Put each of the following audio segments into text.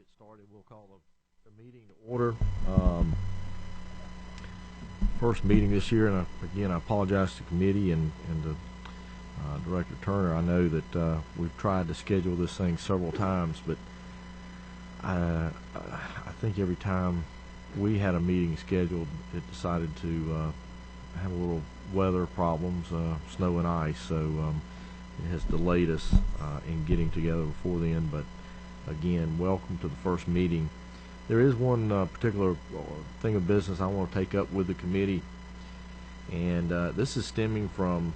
get started. We'll call the meeting to order. First meeting this year, and again, I apologize to the committee and to Director Turner. I know that we've tried to schedule this thing several times, but I think every time we had a meeting scheduled, it decided to have a little weather problems, snow and ice, so it has delayed us in getting together before then. But again, welcome to the first meeting. There is one particular thing of business I want to take up with the committee, and this is stemming from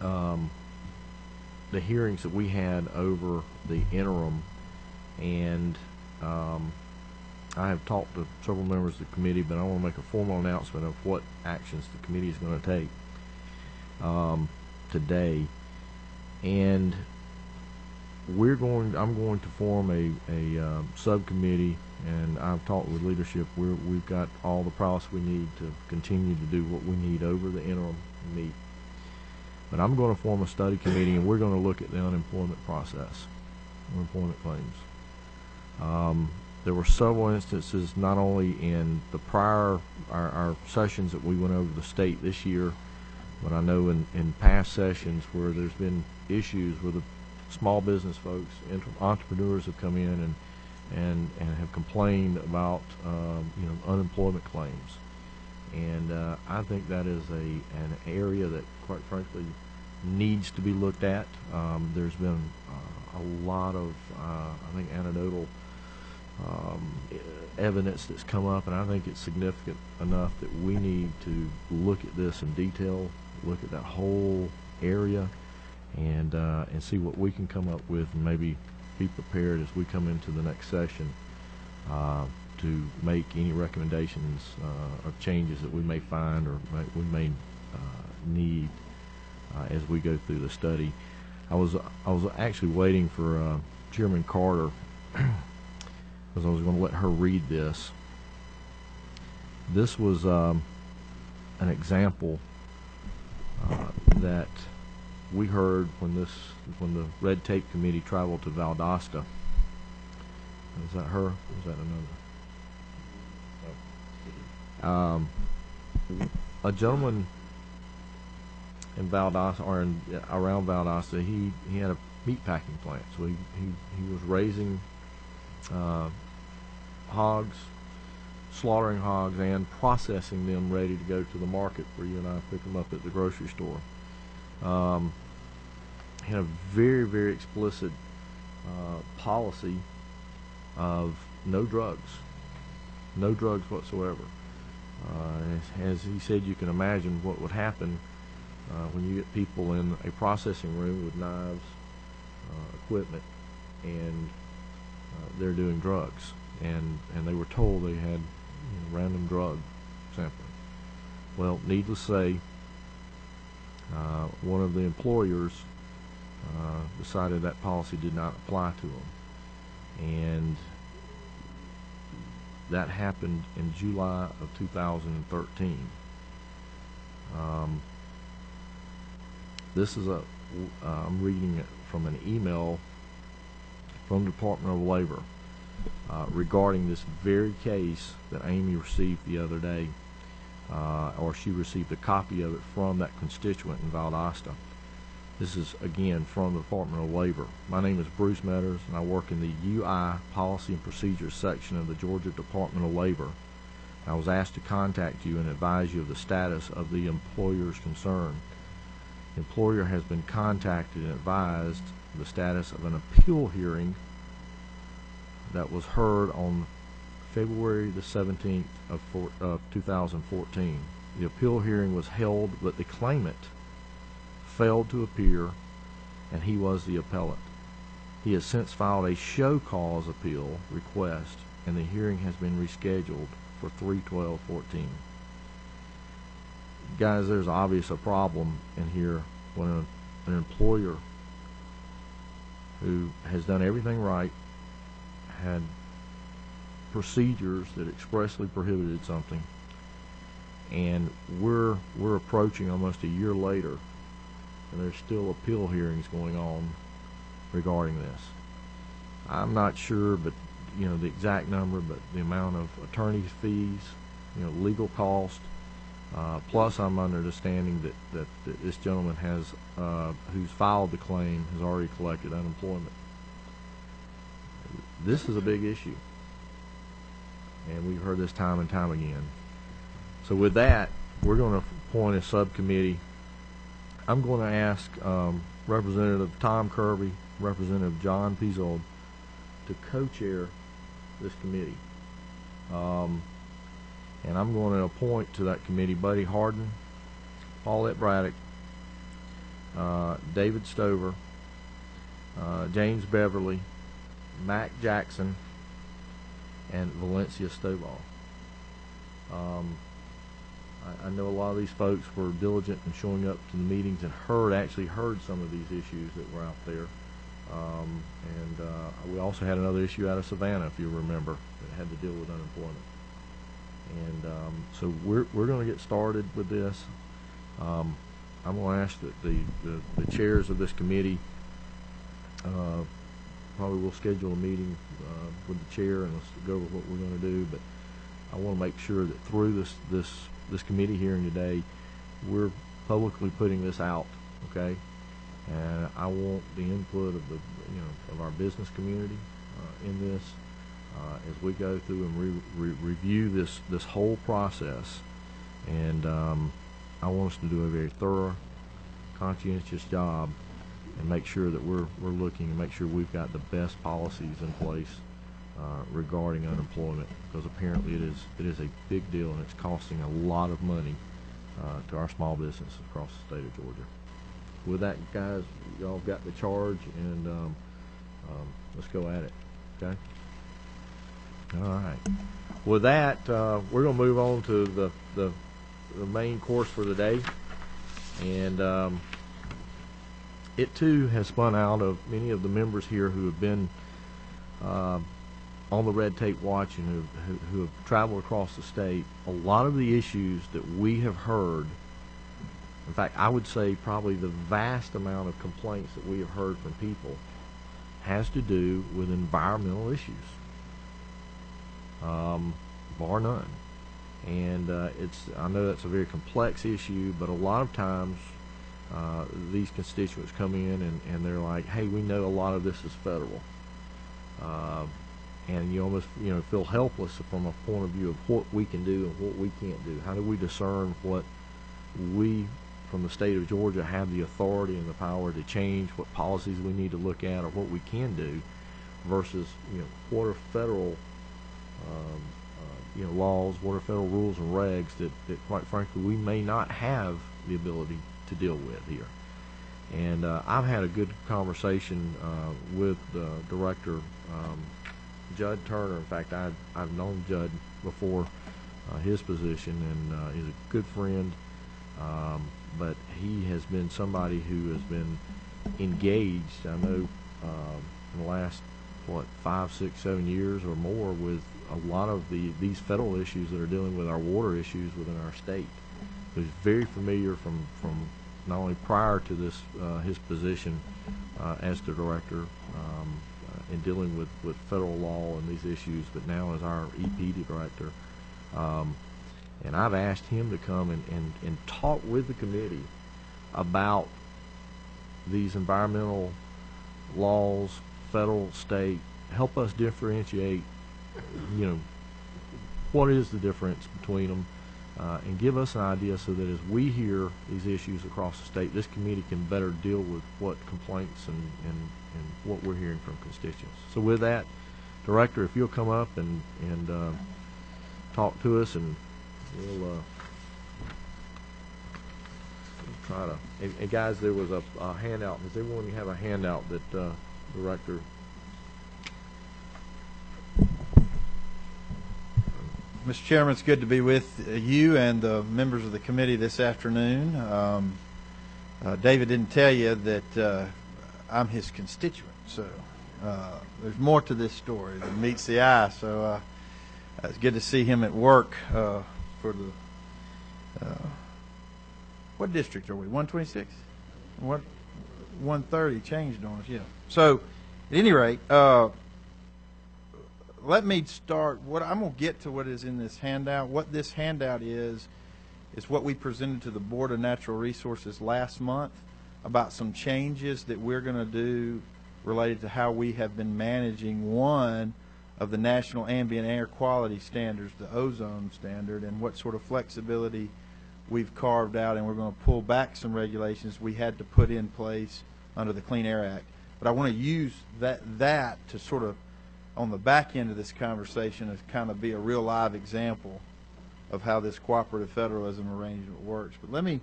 the hearings that we had over the interim, and I have talked to several members of the committee, but I want to make a formal announcement of what actions the committee is going to take today. And I'm going to form a subcommittee, and I've talked with leadership. We've got all the prowess we need to continue to do what we need over the interim meet. But I'm going to form a study committee, and we're going to look at the unemployment process, unemployment claims. There were several instances, not only in the prior our sessions that we went over the state this year, but I know in past sessions where there's been issues where the small business folks, entrepreneurs have come in and have complained about unemployment claims, and I think that is an area that, quite frankly, needs to be looked at. There's been a lot of I think anecdotal evidence that's come up, and I think it's significant enough that we need to look at this in detail, look at that whole area, and see what we can come up with, and maybe be prepared as we come into the next session to make any recommendations or changes that we may find or we may need as we go through the study. I was actually waiting for Chairman Carter because I was going to let her read this. This was an example that we heard when the Red Tape Committee traveled to Valdosta. Is that her? Or is that another? A gentleman in Valdosta, or around Valdosta, he had a meat packing plant. So he was raising hogs, slaughtering hogs, and processing them ready to go to the market where you and I pick them up at the grocery store. Had a very, very explicit policy of no drugs whatsoever. As he said, you can imagine what would happen when you get people in a processing room with knives, equipment, and they're doing drugs, and they were told they had random drug sampling. Well, needless to say, one of the employers decided that policy did not apply to them, and that happened in July of 2013. This is I'm reading it from an email from the Department of Labor regarding this very case that Amy received the other day, or she received a copy of it from that constituent in Valdosta. This is, again, from the Department of Labor. My name is Bruce Metters, and I work in the UI Policy and Procedures section of the Georgia Department of Labor. I was asked to contact you and advise you of the status of the employer's concern. The employer has been contacted and advised of the status of an appeal hearing that was heard on February the 17th of 2014. The appeal hearing was held, but the claimant failed to appear, and he was the appellant. He has since filed a show cause appeal request, and the hearing has been rescheduled for 3/12/14. Guys, there's obviously a problem in here when an employer who has done everything right, had procedures that expressly prohibited something, and we're approaching almost a year later, and there's still appeal hearings going on regarding this. I'm not sure, but the exact number, but the amount of attorney fees, legal cost. Plus, I'm under understanding that this gentleman has, who's filed the claim, has already collected unemployment. This is a big issue, and we've heard this time and time again. So with that, we're going to appoint a subcommittee. I'm going to ask Representative Tom Kirby, Representative John Pizzold to co-chair this committee. And I'm going to appoint to that committee Buddy Harden, Paulette Braddock, David Stover, James Beverly, Mac Jackson, and Valencia Stovall. I know a lot of these folks were diligent in showing up to the meetings and actually heard some of these issues that were out there. We also had another issue out of Savannah, if you remember, that had to deal with unemployment. And so we're going to get started with this. I'm going to ask that the chairs of this committee probably will schedule a meeting with the chair, and let's go over what we're going to do. But I want to make sure that through this committee hearing today, we're publicly putting this out, okay? And I want the input of of our business community in this as we go through and review this whole process. And I want us to do a very thorough, conscientious job and make sure that we're looking and make sure we've got the best policies in place regarding unemployment, because apparently it is a big deal, and it's costing a lot of money to our small businesses across the state of Georgia. With that, guys, y'all got the charge, and let's go at it. Okay. All right. With that, we're going to move on to the main course for the day, and it too has spun out of many of the members here who have been on the Red Tape Watch and who have traveled across the state. A lot of the issues that we have heard, in fact, I would say probably the vast amount of complaints that we have heard from people, has to do with environmental issues, bar none. And I know that's a very complex issue, but a lot of times these constituents come in and they're like, hey, we know a lot of this is federal. And you almost feel helpless from a point of view of what we can do and what we can't do. How do we discern what we from the state of Georgia have the authority and the power to change, what policies we need to look at, or what we can do, versus what are federal laws, what are federal rules and regs that quite frankly we may not have the ability to deal with here. And I've had a good conversation with Director Judd Turner. In fact, I've known Judd before his position, and he's a good friend. But he has been somebody who has been engaged, I know, in the last 5, 6, 7 years or more, with a lot of these federal issues that are dealing with our water issues within our state. So he's very familiar from not only prior to this his position as the director in dealing with federal law and these issues, but now as our EPD director. And I've asked him to come and talk with the committee about these environmental laws, federal, state, help us differentiate, what is the difference between them, and give us an idea so that as we hear these issues across the state, this committee can better deal with what complaints and what we're hearing from constituents. So with that, Director, if you'll come up and talk to us, and we'll try to. And guys, there was a handout. Does everyone have a handout that Director? Mr. Chairman, it's good to be with you and the members of the committee this afternoon. David didn't tell you that I'm his constituent, so there's more to this story than meets the eye. So it's good to see him at work for the what district are we? 126? What 130 changed on us? Yeah. So at any rate, let me start. What I'm going to get to what is in this handout. What this handout is what we presented to the Board of Natural Resources last month about some changes that we're going to do related to how we have been managing one of the National Ambient Air Quality Standards, the ozone standard, and what sort of flexibility we've carved out, and we're going to pull back some regulations we had to put in place under the Clean Air Act. But I want to use that to sort of, on the back end of this conversation, as kind of be a real live example of how this cooperative federalism arrangement works. But let me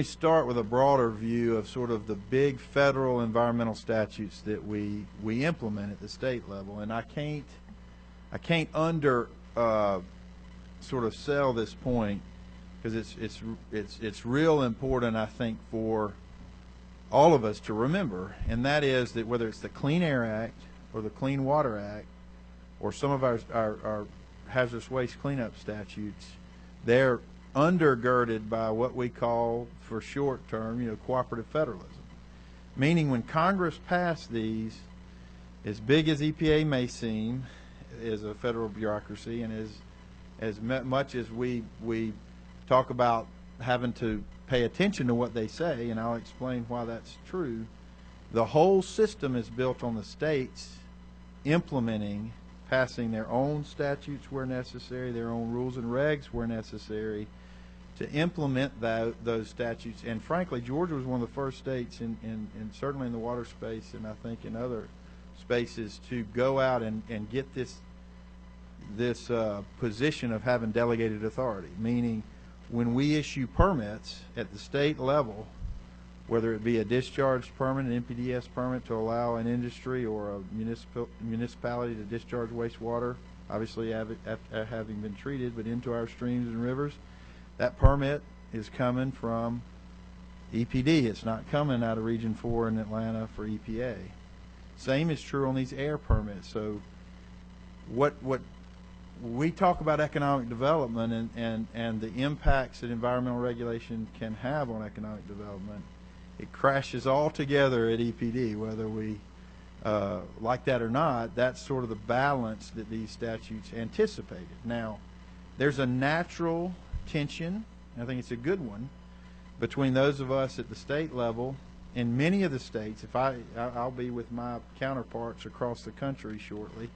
start with a broader view of sort of the big federal environmental statutes that we implement at the state level. And I can't under sort of sell this point, because it's real important, I think, for all of us to remember, and that is that whether it's the Clean Air Act or the Clean Water Act or some of our hazardous waste cleanup statutes, they're undergirded by what we call, for short term, cooperative federalism. Meaning when Congress passed these, as big as EPA may seem as a federal bureaucracy, and as much as we talk about having to pay attention to what they say, and I'll explain why that's true, the whole system is built on the states implementing, passing their own statutes where necessary, their own rules and regs where necessary, to implement those statutes. And frankly, Georgia was one of the first states, certainly in the water space, and I think in other spaces, to go out and get this position of having delegated authority, meaning when we issue permits at the state level, whether it be a discharge permit, an NPDES permit to allow an industry or a municipality to discharge wastewater, obviously after having been treated, but into our streams and rivers, that permit is coming from EPD. It's not coming out of Region 4 in Atlanta for EPA. Same is true on these air permits. So what we talk about economic development and the impacts that environmental regulation can have on economic development, it crashes all together at EPD, whether we like that or not. That's sort of the balance that these statutes anticipated. Now, there's a natural tension, I think it's a good one, between those of us at the state level. In many of the states, I'll be with my counterparts across the country shortly,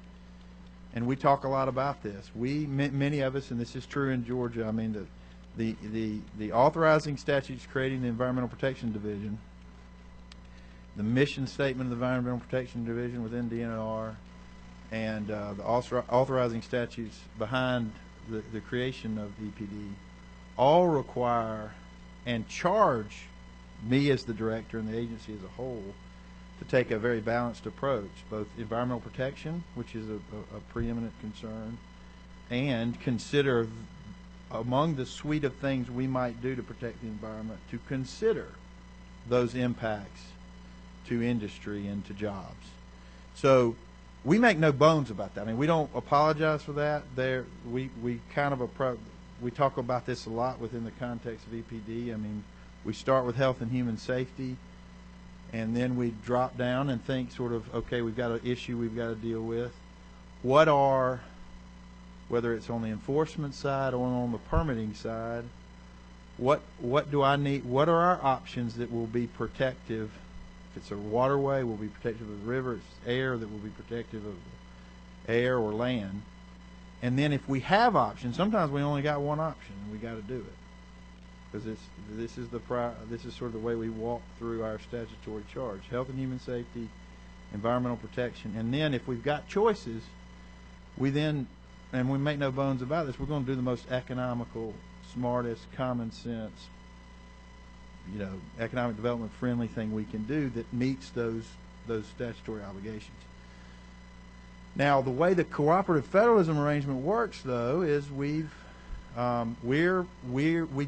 and we talk a lot about this. Many of us, and this is true in Georgia, I mean, the authorizing statutes creating the Environmental Protection Division, the mission statement of the Environmental Protection Division within DNR, and the authorizing statutes behind the creation of EPD, all require and charge me as the director and the agency as a whole to take a very balanced approach, both environmental protection, which is a preeminent concern, and consider among the suite of things we might do to protect the environment, to consider those impacts to industry and to jobs. So we make no bones about that. I mean, we don't apologize for that. We kind of we talk about this a lot within the context of EPD. I mean, we start with health and human safety, and then we drop down and think sort of, okay, we've got an issue we've got to deal with. Whether it's on the enforcement side or on the permitting side, what do I need? What are our options that will be protective? If it's a waterway, will be protective of the river. If it's air, that will be protective of the air or land. And then if we have options, sometimes we only got one option, and we got to do it, because this is sort of the way we walk through our statutory charge: health and human safety, environmental protection, and then if we've got choices, and we make no bones about this, we're going to do the most economical, smartest, common sense, economic development friendly thing we can do that meets those statutory obligations. Now, the way the cooperative federalism arrangement works, though, is we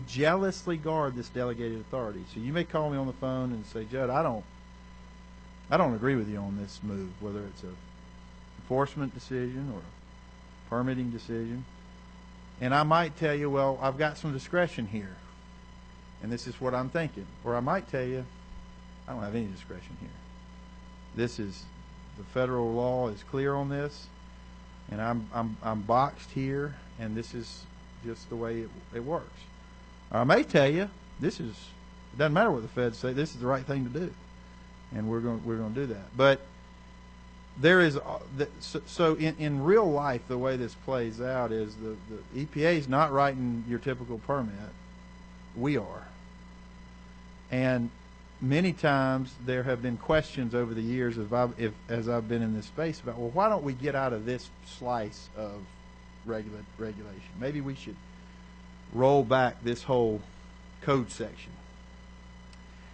jealously guard this delegated authority. So you may call me on the phone and say, Judd, I don't agree with you on this move, whether it's a enforcement decision or a permitting decision. And I might tell you, well, I've got some discretion here, and this is what I'm thinking. Or I might tell you, I don't have any discretion here. The federal law is clear on this. And I'm boxed here, and this is just the way it works. I may tell you, it doesn't matter what the feds say, this is the right thing to do. And we're going to do that. But there is, so in real life, the way this plays out is the EPA is not writing your typical permit. We are. And many times there have been questions over the years as I've been in this space about, well, why don't we get out of this slice of regulation? Maybe we should roll back this whole code section.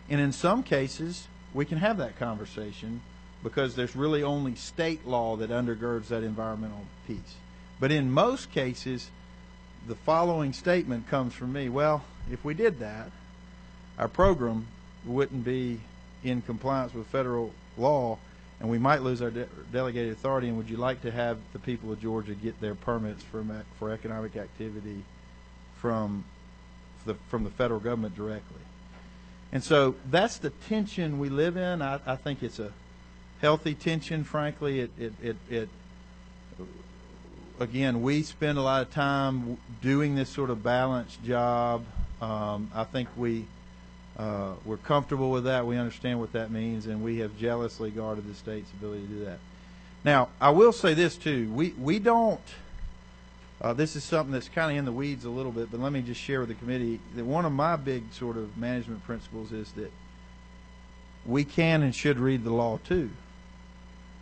And in some cases, we can have that conversation because there's really only state law that undergirds that environmental piece. But in most cases, the following statement comes from me: well, if we did that, our program wouldn't be in compliance with federal law, and we might lose our delegated authority. And would you like to have the people of Georgia get their permits for economic activity from the federal government directly? And so that's the tension we live in. I think it's a healthy tension, frankly. Again, we spend a lot of time doing this sort of balanced job. I think we're comfortable with that. We understand what that means, and we have jealously guarded the state's ability to do that. Now, I will say this too: we don't. This is something that's kind of in the weeds a little bit, but let me just share with the committee that one of my big sort of management principles is that we can and should read the law too,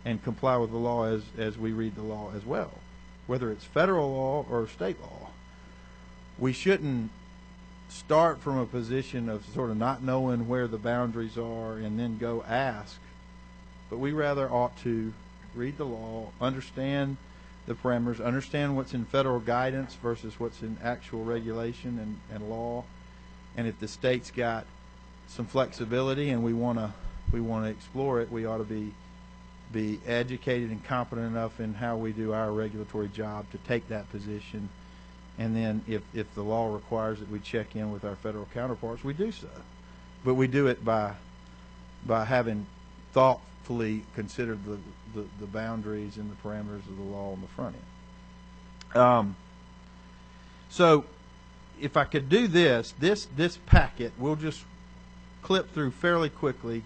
and comply with the law as we read the law as well, whether it's federal law or state law. We shouldn't start from a position of sort of not knowing where the boundaries are and then go ask, but we rather ought to read the law, understand the parameters, understand what's in federal guidance versus what's in actual regulation and law. And if the state's got some flexibility and we want to explore it, we ought to be educated and competent enough in how we do our regulatory job to take that position. And then if the law requires that we check in with our federal counterparts, we do so. But we do it by having thoughtfully considered the boundaries and the parameters of the law on the front end. So if I could do this packet, we'll just clip through fairly quickly.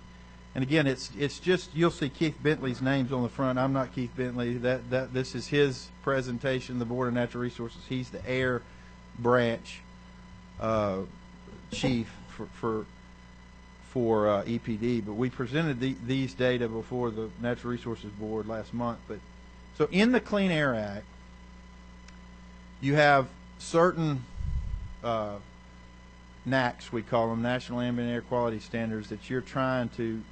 And again, it's just, you'll see Keith Bentley's names on the front. I'm not Keith Bentley. This is his presentation, the Board of Natural Resources. He's the air branch chief for EPD. But we presented these data before the Natural Resources Board last month. But so in the Clean Air Act, you have certain NAAQS, we call them, National Ambient Air Quality Standards, that you're trying to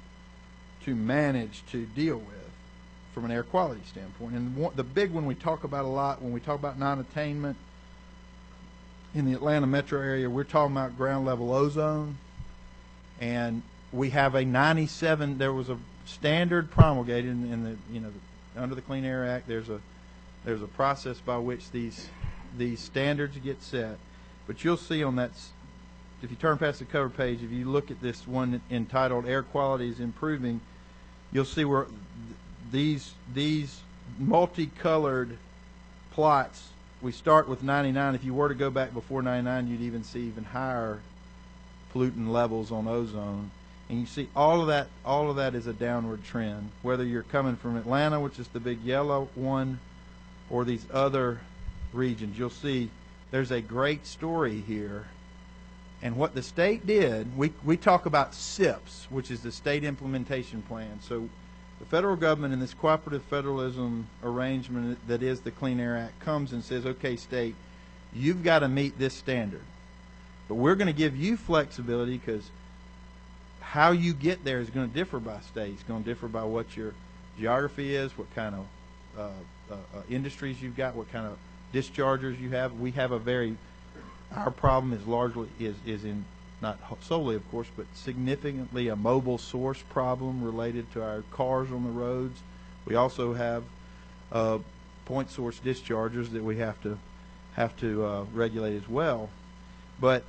manage to deal with from an air quality standpoint. And the big one we talk about a lot when we talk about non-attainment in the Atlanta metro area, we're talking about ground level ozone. And we have a 97, there was a standard promulgated in the under the Clean Air Act. There's a process by which these standards get set. But you'll see on that, if you turn past the cover page, if you look at this one entitled Air Quality is Improving, you'll see where these multicolored plots, we start with 99. If you were to go back before 99, you'd even see even higher pollutant levels on ozone. And you see all of that is a downward trend, whether you're coming from Atlanta, which is the big yellow one, or these other regions. You'll see there's a great story here. And what the state did, we talk about SIPs, which is the State Implementation Plan. So the federal government in this cooperative federalism arrangement that is the Clean Air Act comes and says, okay, state, you've got to meet this standard. But we're going to give you flexibility because how you get there is going to differ by state. It's going to differ by what your geography is, what kind of industries you've got, what kind of dischargers you have. We have our problem is largely is in, not solely of course, but significantly a mobile source problem related to our cars on the roads. We also have point source dischargers that we have to regulate as well. But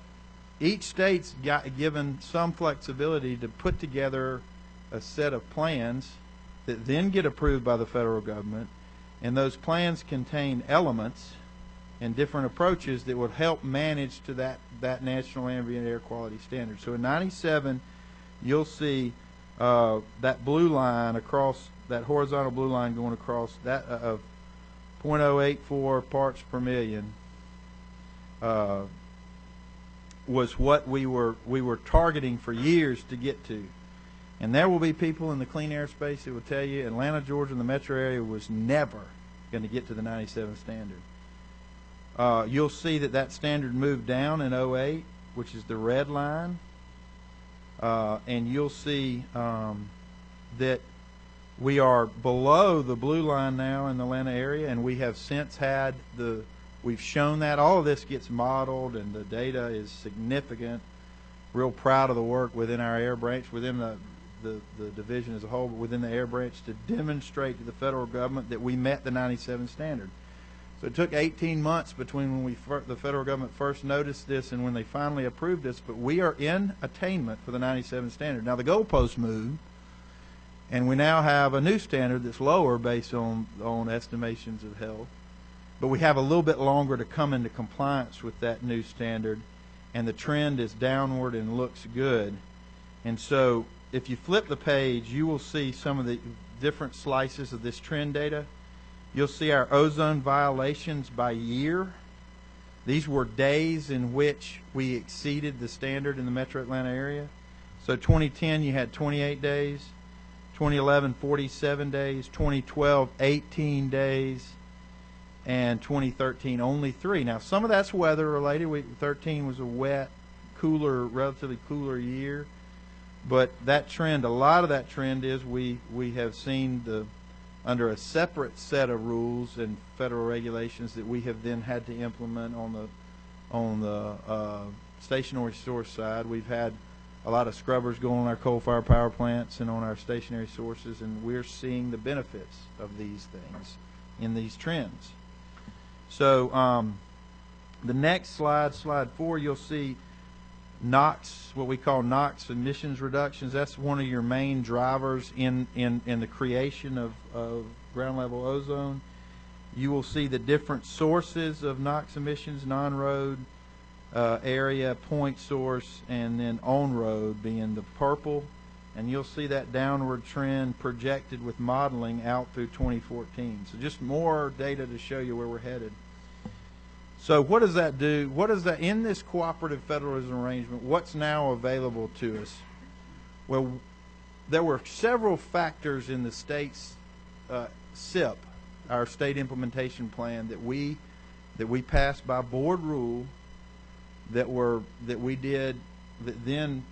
each state's given some flexibility to put together a set of plans that then get approved by the federal government. And those plans contain elements and different approaches that would help manage to that national ambient air quality standard. So in 97, you'll see that blue line across, that horizontal blue line going across that of 0.084 parts per million was what we were targeting for years to get to. And there will be people in the clean air space that will tell you Atlanta, Georgia, and the metro area was never going to get to the 97 standard. You'll see that standard moved down in 08, which is the red line. And you'll see that we are below the blue line now in the Atlanta area, and we have since had we've shown that. All of this gets modeled, and the data is significant. Real proud of the work within our air branch, within the division as a whole, but within the air branch to demonstrate to the federal government that we met the 97 standard. So it took 18 months between when the federal government first noticed this and when they finally approved this, but we are in attainment for the 97 standard. Now the goalposts moved, and we now have a new standard that's lower based on estimations of health, but we have a little bit longer to come into compliance with that new standard, and the trend is downward and looks good. And so if you flip the page, you will see some of the different slices of this trend data. You'll see our ozone violations by year. These were days in which we exceeded the standard in the metro Atlanta area. So 2010, you had 28 days. 2011, 47 days. 2012, 18 days. And 2013, only 3. Now, some of that's weather related. 2013 was a wet, cooler, relatively cooler year. But that trend, a lot of that trend is we have seen under a separate set of rules and federal regulations that we have then had to implement on the stationary source side. We've had a lot of scrubbers going on our coal-fired power plants and on our stationary sources, and we're seeing the benefits of these things in these trends. So the next slide, slide 4, you'll see NOx, what we call NOx emissions reductions. That's one of your main drivers in the creation of ground level ozone. You will see the different sources of NOx emissions, non-road area, point source, and then on-road being the purple. And you'll see that downward trend projected with modeling out through 2014. So just more data to show you where we're headed. So what does that do? What is that in this cooperative federalism arrangement? What's now available to us? Well, there were several factors in the state's SIP, our state implementation plan, that we passed by board rule that then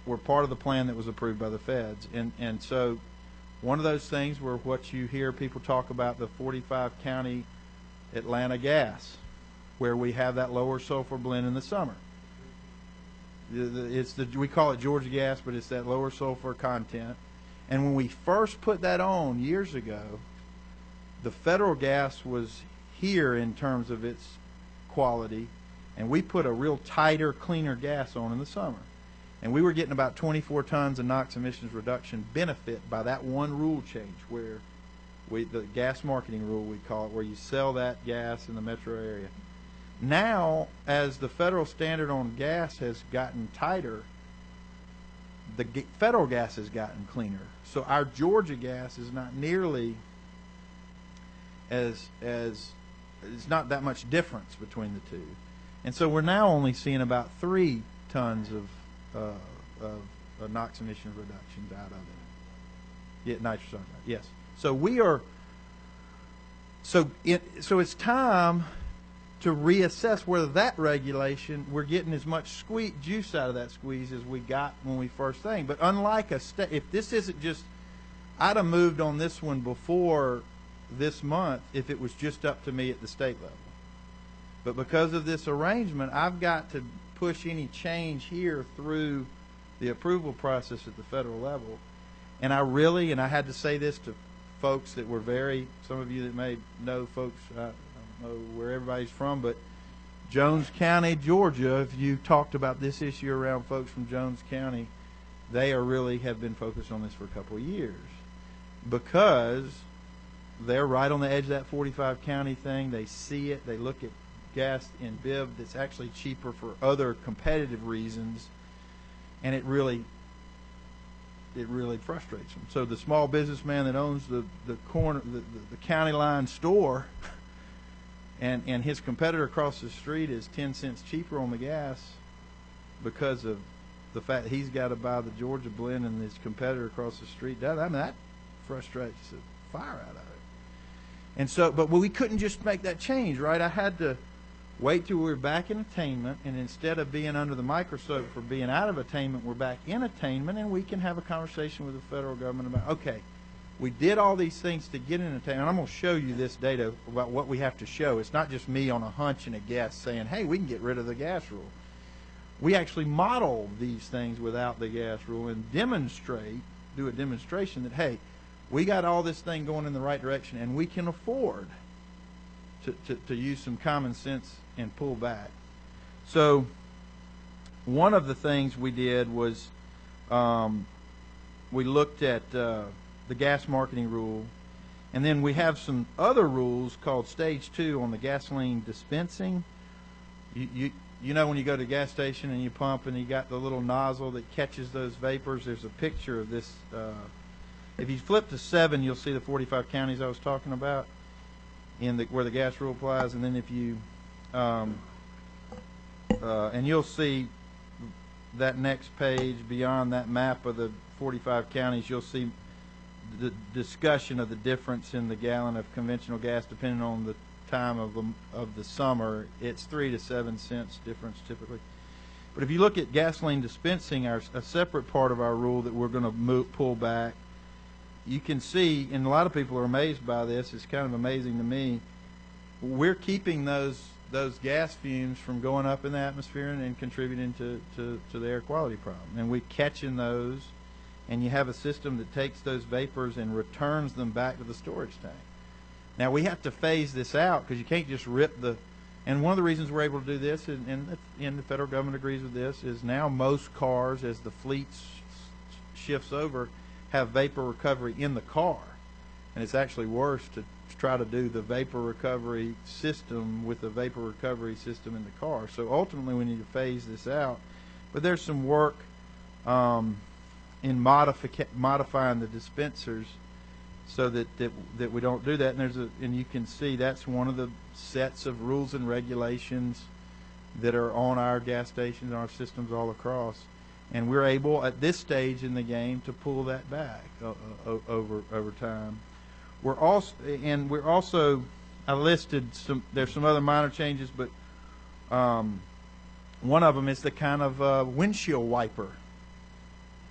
were part of the plan that was approved by the feds. And so one of those things were what you hear people talk about, the 45 county Atlanta gas, where we have that lower sulfur blend in the summer. We call it Georgia gas, but it's that lower sulfur content. And when we first put that on years ago, the federal gas was here in terms of its quality, and we put a real tighter, cleaner gas on in the summer. And we were getting about 24 tons of NOx emissions reduction benefit by that one rule change, where the gas marketing rule, we call it, where you sell that gas in the metro area. Now, as the federal standard on gas has gotten tighter, the federal gas has gotten cleaner. So our Georgia gas is not nearly as it's not that much difference between the two. And so we're now only seeing about 3 tons of NOx emission reductions out of it. Yeah, nitrous oxide, yes. So we are. So it's time to reassess whether that regulation, we're getting as much juice out of that squeeze as we got when we first thing. But unlike if this isn't just, I'd have moved on this one before this month if it was just up to me at the state level. But because of this arrangement, I've got to push any change here through the approval process at the federal level. And I had to say this to folks that were some of you that may know folks, I don't know where everybody's from, but Jones County, Georgia, if you talked about this issue around folks from Jones County, they really have been focused on this for a couple of years, because they're right on the edge of that 45 county thing. They see it. They look at gas in BIB that's actually cheaper for other competitive reasons, and it really frustrates them. So the small businessman that owns the county line store, and his competitor across the street is 10 cents cheaper on the gas because of the fact he's got to buy the Georgia blend and his competitor across the street doesn't. I mean, that frustrates the fire out of it. And so, but we couldn't just make that change, right? I had to wait till we were back in attainment, and instead of being under the microscope for being out of attainment, we're back in attainment, and we can have a conversation with the federal government about, okay, we did all these things to get in attainment. I'm going to show you this data about what we have to show. It's not just me on a hunch and a guess saying, hey, we can get rid of the gas rule. We actually model these things without the gas rule and do a demonstration that, hey, we got all this thing going in the right direction, and we can afford to use some common sense and pull back. So one of the things we did was we looked at the gas marketing rule, and then we have some other rules called Stage 2 on the gasoline dispensing. You know when you go to a gas station and you pump and you got the little nozzle that catches those vapors, there's a picture of this. If you flip to 7, you'll see the 45 counties I was talking about where the gas rule applies, and then if you and you'll see that next page beyond that map of the 45 counties, you'll see the discussion of the difference in the gallon of conventional gas depending on the time of the summer. It's 3 to 7 cents difference typically. But if you look at gasoline dispensing, a separate part of our rule that we're going to pull back, you can see, and a lot of people are amazed by this, it's kind of amazing to me, we're keeping those gas fumes from going up in the atmosphere and contributing to the air quality problem. And we're catching those, and you have a system that takes those vapors and returns them back to the storage tank. Now, we have to phase this out because you can't just rip and one of the reasons we're able to do this, and the federal government agrees with this, is now most cars, as the fleet shifts over, have vapor recovery in the car. And it's actually worse to try to do the vapor recovery system with the vapor recovery system in the car. So ultimately we need to phase this out. But there's some work in modifying the dispensers so that we don't do that. And you can see that's one of the sets of rules and regulations that are on our gas stations and our systems all across. And we're able at this stage in the game to pull that back over time. We're also I listed there's some other minor changes, but one of them is the kind of windshield wiper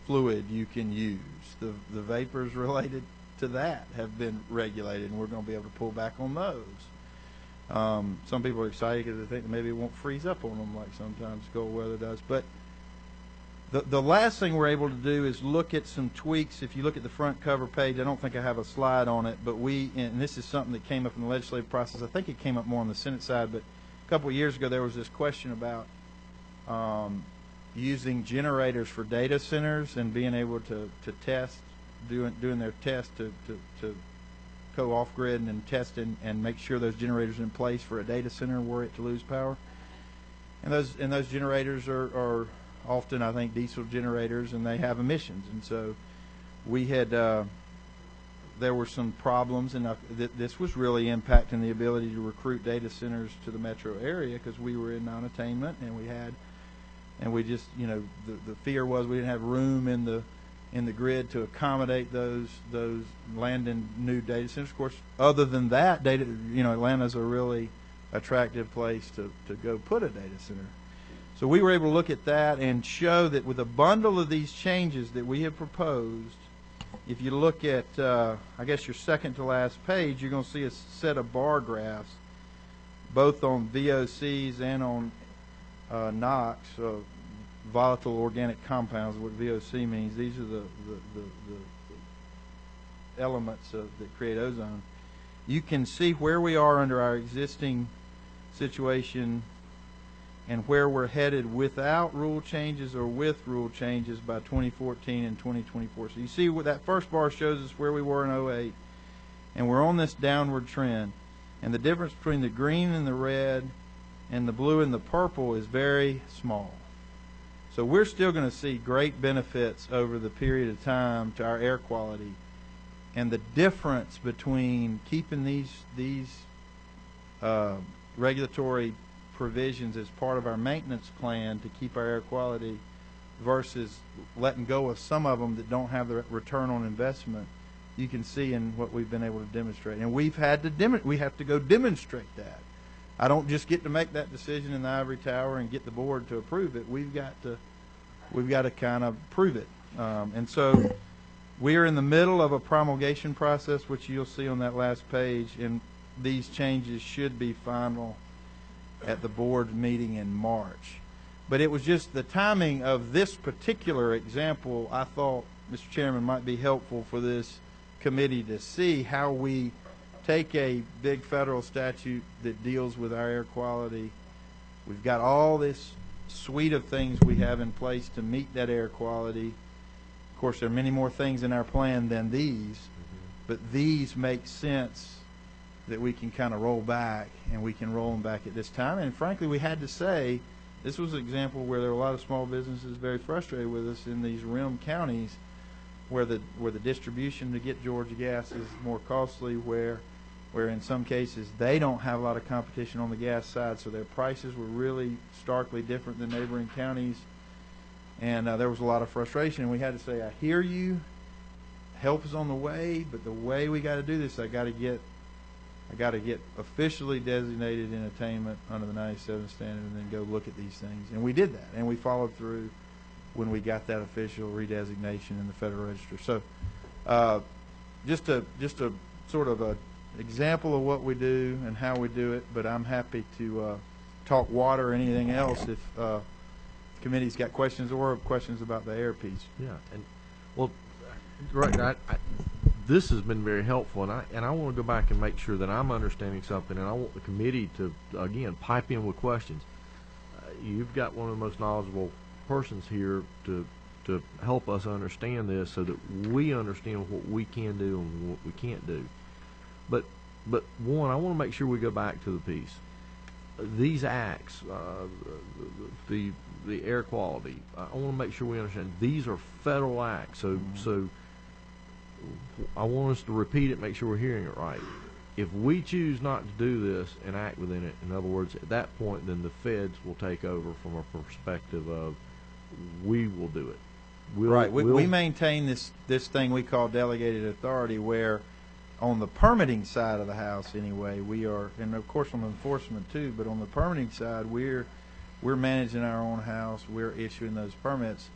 fluid you can use. The vapors related to that have been regulated, and we're going to be able to pull back on those. Some people are excited because they think maybe it won't freeze up on them like sometimes cold weather does. But the last thing we're able to do is look at some tweaks. If you look at the front cover page, I don't think I have a slide on it, but and this is something that came up in the legislative process. I think it came up more on the Senate side, but a couple of years ago there was this question about using generators for data centers and being able to test, doing their test to go off grid and test and make sure those generators are in place for a data center were it to lose power. And those generators are often, I think, diesel generators, and they have emissions. And so we had there were some problems, and this was really impacting the ability to recruit data centers to the metro area because we were in non-attainment, and we just, the fear was we didn't have room in the grid to accommodate those landing new data centers. Of course, other than that, Atlanta's a really attractive place to go put a data center. So we were able to look at that and show that with a bundle of these changes that we have proposed, if you look at, I guess, your second to last page, you're going to see a set of bar graphs, both on VOCs and on NOx, volatile organic compounds, what VOC means. These are the elements that create ozone. You can see where we are under our existing situation and where we're headed without rule changes or with rule changes by 2014 and 2024. So you see what that first bar shows us where we were in 08. and we're on this downward trend. And the difference between the green and the red and the blue and the purple is very small. So we're still going to see great benefits over the period of time to our air quality. And the difference between keeping these regulatory provisions as part of our maintenance plan to keep our air quality versus letting go of some of them that don't have the return on investment, you can see in what we've been able to demonstrate. And we have to go demonstrate that. I don't just get to make that decision in the ivory tower and get the board to approve it. We've got to kind of prove it. And so we are in the middle of a promulgation process, which you'll see on that last page, and these changes should be final at the board meeting in March. But it was just the timing of this particular example I thought, Mr. Chairman, might be helpful for this committee to see how we take a big federal statute that deals with our air quality. We've got all this suite of things we have in place to meet that air quality. Of course, there are many more things in our plan than these, but these make sense that we can kind of roll back, and we can roll them back at this time. And frankly, we had to say, this was an example where there were a lot of small businesses very frustrated with us in these rim counties where the distribution to get Georgia gas is more costly, where in some cases they don't have a lot of competition on the gas side, so their prices were really starkly different than neighboring counties. And there was a lot of frustration. And we had to say, I hear you, help is on the way, but the way we got to do this, I got to get officially designated in attainment under the 97 standard, and then go look at these things. And we did that, and we followed through when we got that official redesignation in the Federal Register. So just a sort of a example of what we do and how we do it, but I'm happy to talk water or anything else if the committee's got questions or questions about the air piece. Yeah, and well, right, this has been very helpful, and I want to go back and make sure that I'm understanding something, and I want the committee to, again, pipe in with questions. You've got one of the most knowledgeable persons here to help us understand this so that we understand what we can do and what we can't do. But one, I want to make sure we go back to the piece. These acts, the air quality, I want to make sure we understand these are federal acts. So I want us to repeat it, make sure we're hearing it right. If we choose not to do this and act within it, in other words, at that point, then the feds will take over from a perspective of we will do it. We maintain this thing we call delegated authority, where on the permitting side of the house anyway, we are, and of course on enforcement too, but on the permitting side, we're managing our own house, we're issuing those permits.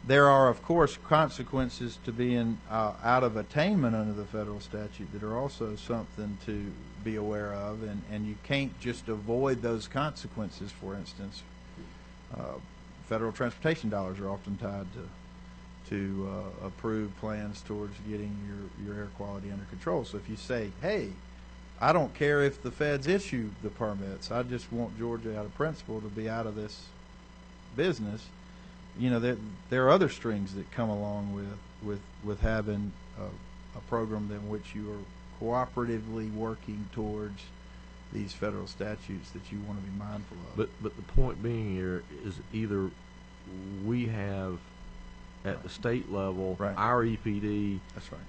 There are, of course, consequences to being out of attainment under the federal statute that are also something to be aware of, and you can't just avoid those consequences. For instance, federal transportation dollars are often tied to approved plans towards getting your air quality under control. So if you say, hey, I don't care if the feds issue the permits, I just want Georgia out of principle to be out of this business, you know, there are other strings that come along with having a program in which you are cooperatively working towards these federal statutes that you want to be mindful of. But the point being here is either we have at the state level our EPD, that's right,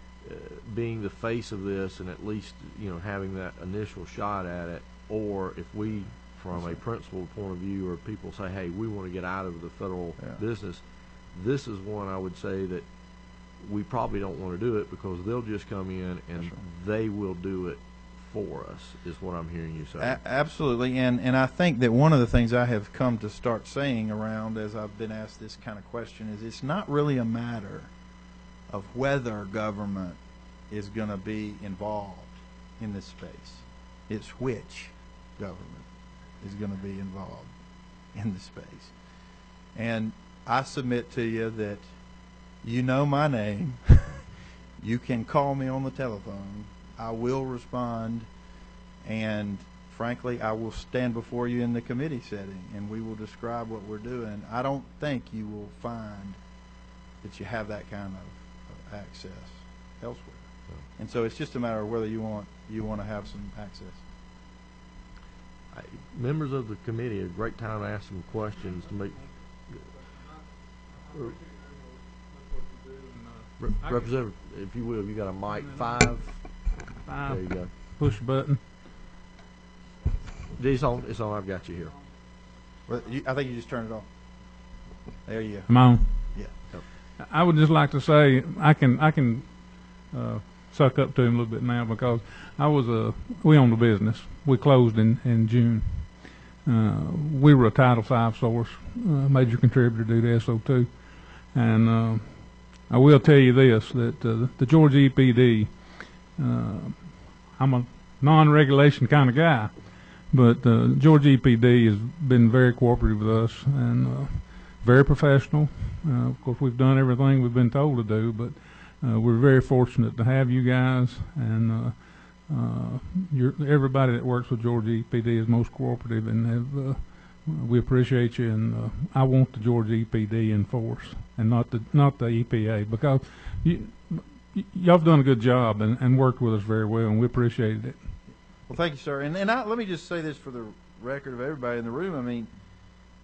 being the face of this, and at least having that initial shot at it, or if we, from a principled point of view, or people say, hey, we want to get out of the federal business, this is one I would say that we probably don't want to do it, because they'll just come in and they will do it for us, is what I'm hearing you say. Absolutely, and I think that one of the things I have come to start saying around as I've been asked this kind of question is it's not really a matter of whether government is going to be involved in this space. It's which government is going to be involved in the space. And I submit to you that you know my name. You can call me on the telephone. I will respond, and frankly, I will stand before you in the committee setting, and we will describe what we're doing. I don't think you will find that you have that kind of access elsewhere. And so it's just a matter of whether you want to have some access. Members of the committee, a great time to ask some questions to make. Representative, if you will, you got a mic 5. There you go. Push the button. It's on. It's on. I've got you here. Well, I think you just turned it off. There you go. I'm on. Yeah. I would just like to say I can suck up to him a little bit now because we owned a business. We closed in June. We were a Title V source, major contributor due to SO2, and I will tell you this, that the Georgia EPD, I'm a non-regulation kind of guy, but Georgia EPD has been very cooperative with us and very professional. Of course, we've done everything we've been told to do, but we're very fortunate to have you guys, and everybody that works with Georgia EPD is most cooperative, and we appreciate you. And I want the Georgia EPD in force, and not the EPA, because y'all have done a good job and worked with us very well, and we appreciated it. Well, thank you, sir. And let me just say this for the record of everybody in the room. I mean,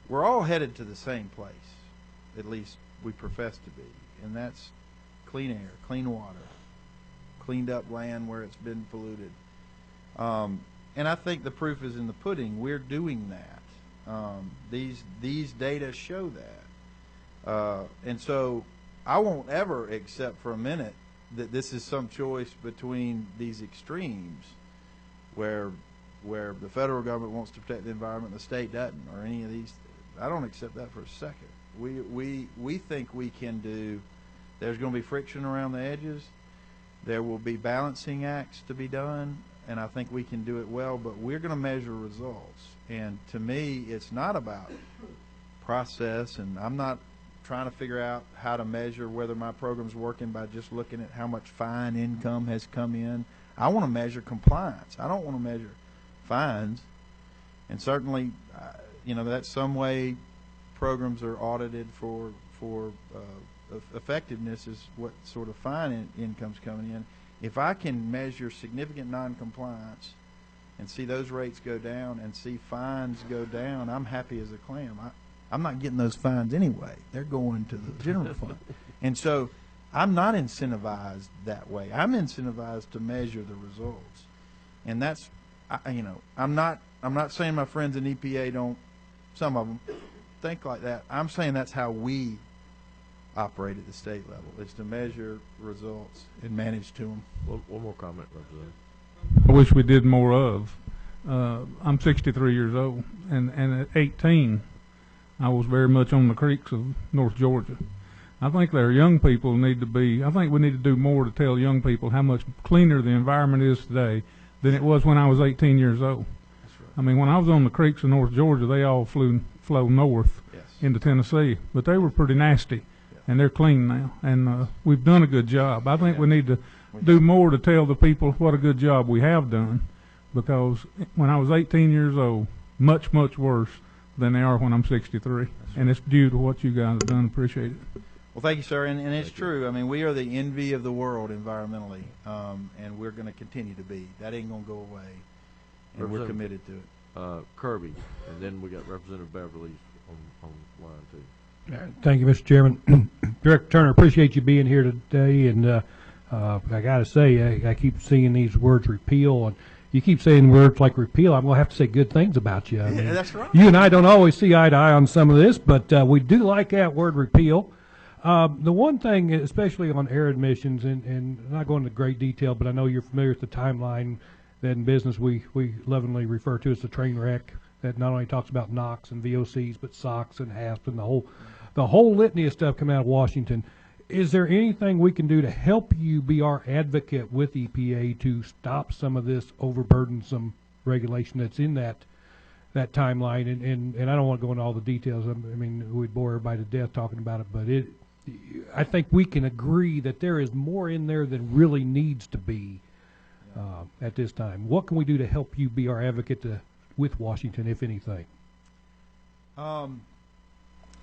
we're all headed to the same place, at least we profess to be, and that's clean air, clean water, cleaned up land where it's been polluted. And I think the proof is in the pudding. We're doing that. These data show that. And so I won't ever accept for a minute that this is some choice between these extremes where the federal government wants to protect the environment and the state doesn't, or any of these. I don't accept that for a second. We think we can do. There's going to be friction around the edges. There will be balancing acts to be done, and I think we can do it well, but we're going to measure results. And to me, it's not about process, and I'm not trying to figure out how to measure whether my program's working by just looking at how much fine income has come in. I want to measure compliance. I don't want to measure fines. And certainly, that's some way programs are audited for effectiveness is what sort of fine income's coming in. If I can measure significant noncompliance and see those rates go down and see fines go down, I'm happy as a clam. I'm not getting those fines anyway. They're going to the general fund. And so I'm not incentivized that way. I'm incentivized to measure the results. And that's, I'm not saying my friends in EPA don't, some of them think like that. I'm saying that's how we operate at the state level, is to measure results and manage to them. One more comment, Representative. I wish we did more of. I'm 63 years old, and at 18, I was very much on the creeks of North Georgia. I think our young people need to be, I think we need to do more to tell young people how much cleaner the environment is today than it was when I was 18 years old. That's right. I mean, when I was on the creeks of North Georgia, they all flow north into Tennessee, but they were pretty nasty, and they're clean now, and we've done a good job. I think we need to do more to tell the people what a good job we have done, because when I was 18 years old, much, much worse than they are when I'm 63, and it's due to what you guys have done. Appreciate it. Well, thank you, sir, and it's true. I mean, we are the envy of the world environmentally, and we're going to continue to be. That ain't going to go away, and we're committed to it. Kirby, and then we got Representative Beverly on line two. Thank you, Mr. Chairman. Director Turner, appreciate you being here today, and I got to say, I keep seeing these words repeal, and you keep saying words like repeal. I'm going to have to say good things about you. I mean, that's right. You and I don't always see eye to eye on some of this, but we do like that word repeal. The one thing, especially on air emissions, and not going into great detail, but I know you're familiar with the timeline that in business we lovingly refer to as the train wreck, that not only talks about NOx and VOCs, but SOx and HASP and the whole litany of stuff coming out of Washington. Is there anything we can do to help you be our advocate with EPA to stop some of this overburdensome regulation that's in that timeline? And I don't want to go into all the details. I mean, we'd bore everybody to death talking about it, but I think we can agree that there is more in there than really needs to be at this time. What can we do to help you be our advocate with Washington, if anything?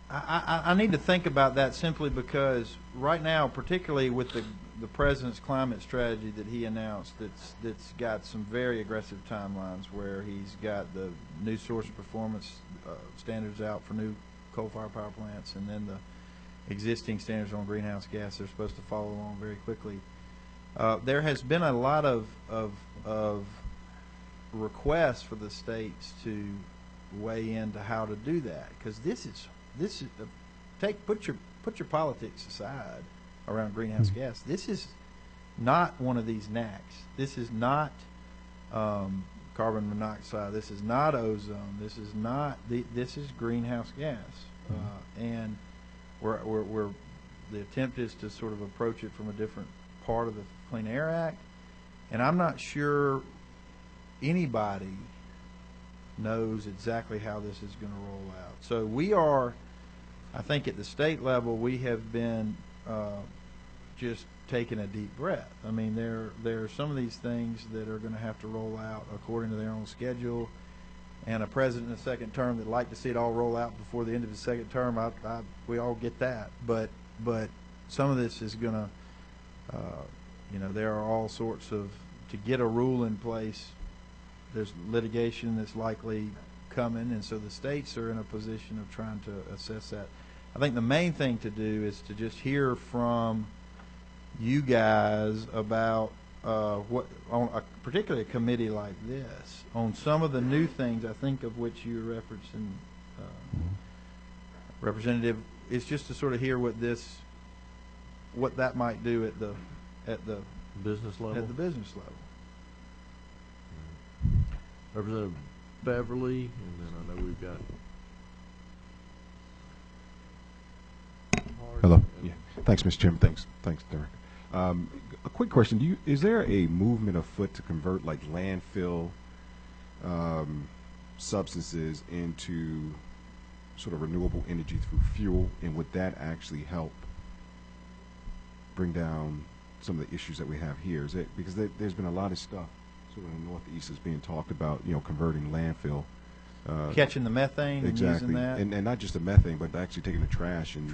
I need to think about that simply because right now, particularly with the president's climate strategy that he announced, that's got some very aggressive timelines where he's got the new source of performance standards out for new coal-fired power plants, and then the existing standards on greenhouse gas are supposed to follow along very quickly. There has been a lot of requests for the states to weigh into how to do that, because this is put your politics aside around greenhouse gas. This is not one of these NACs. This is not carbon monoxide. This is not ozone. This is not this is greenhouse gas, and we're the attempt is to sort of approach it from a different part of the Clean Air Act, and I'm not sure anybody knows exactly how this is going to roll out. So we are, I think at the state level, we have been just taking a deep breath. I mean, there are some of these things that are going to have to roll out according to their own schedule, and a president in a second term that like to see it all roll out before the end of his second term, we all get that. But some of this is going to, there are all sorts of, to get a rule in place, there's litigation that's likely coming, and so the states are in a position of trying to assess that. I think the main thing to do is to just hear from you guys about what, on particularly a committee like this, on some of the new things, I think of which you're referencing, Representative, is just to sort of hear what that might do at the business level. At the business level. Representative Beverly, and then I know we've got. Hello. Yeah. Thanks, Mr. Chairman. Thanks, Derek. A quick question: is there a movement afoot to convert like landfill substances into sort of renewable energy through fuel, and would that actually help bring down some of the issues that we have here? Is it because there's been a lot of stuff sort of in the Northeast is being talked about, converting landfill. Catching the methane exactly. and using that. And not just the methane, but actually taking the trash and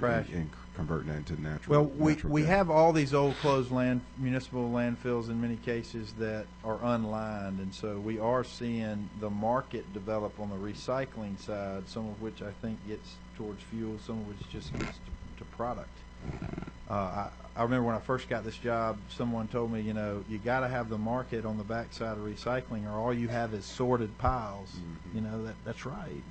converting that into natural. Well, we have all these old closed municipal landfills in many cases that are unlined, and so we are seeing the market develop on the recycling side, some of which I think gets towards fuel, some of which just gets to product. I remember when I first got this job, someone told me, you got to have the market on the backside of recycling, or all you have is sorted piles. Mm-hmm. That's right.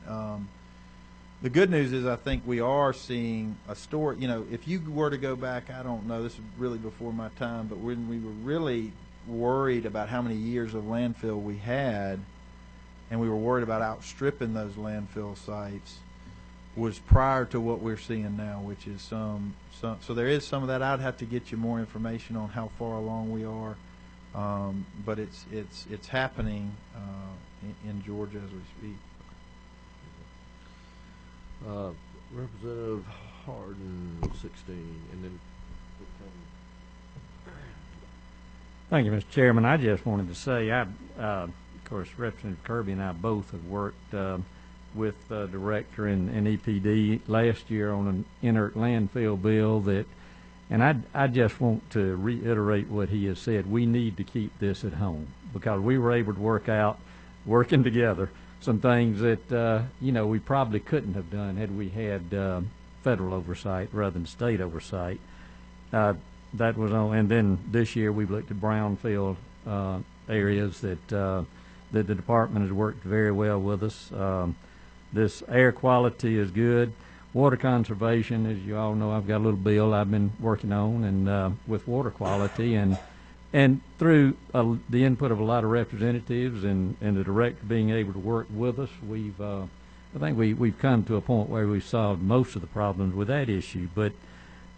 The good news is I think we are seeing a store. If you were to go back, I don't know, this is really before my time, but when we were really worried about how many years of landfill we had, and we were worried about outstripping those landfill sites, was prior to what we're seeing now, which is so there is some of that. I'd have to get you more information on how far along we are, but it's happening in Georgia as we speak. Representative Harden, 16, and then Thank you, Mr. Chairman. I just wanted to say, of course, Representative Kirby and I both have worked with the director and EPD last year on an inert landfill bill and I just want to reiterate what he has said. We need to keep this at home because we were able to working together, some things that, we probably couldn't have done had we had federal oversight rather than state oversight. That was on, and then this year we've looked at brownfield areas that the department has worked very well with us. This air quality is good. Water conservation, as you all know, I've got a little bill I've been working on, and with water quality, and through the input of a lot of representatives and the director being able to work with us, I think we've come to a point where we've solved most of the problems with that issue. But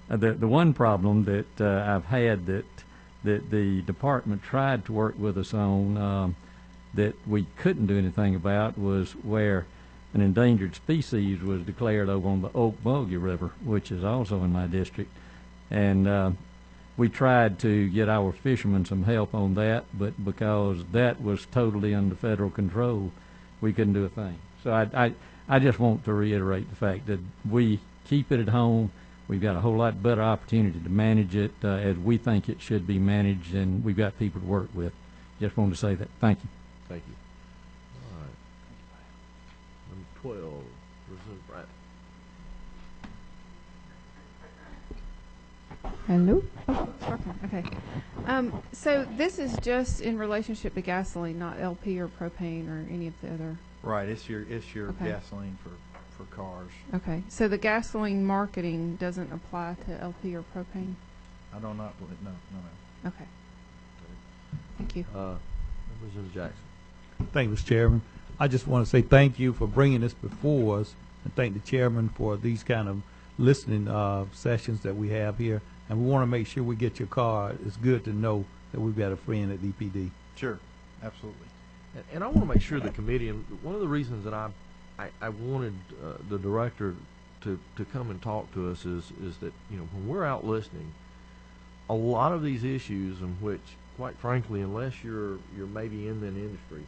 the one problem that I've had that the department tried to work with us on that we couldn't do anything about was where an endangered species was declared over on the Oak-Mulgee River, which is also in my district. And we tried to get our fishermen some help on that, but because that was totally under federal control, we couldn't do a thing. So I just want to reiterate the fact that we keep it at home. We've got a whole lot better opportunity to manage it as we think it should be managed, and we've got people to work with. Just wanted to say that. Thank you. Thank you. All right. Number 12, Representative Bratton. Hello? Oh, it's working. Okay. So this is just in relationship to gasoline, not LP or propane or any of the other. Right, it's your Okay. gasoline for cars. Okay. So the gasoline marketing doesn't apply to LP or propane? I do not believe, no. Okay. Thank you. Representative Jackson. Thank you, Mr. Chairman. I just want to say thank you for bringing this before us, and thank the chairman for these kind of listening sessions that we have here. And we want to make sure we get your car. It's good to know that we've got a friend at DPD. Sure, absolutely. And I want to make sure the committee, and one of the reasons that I wanted the director to come and talk to us is that, you know, when we're out listening, a lot of these issues in which, quite frankly, unless you're maybe in an industry,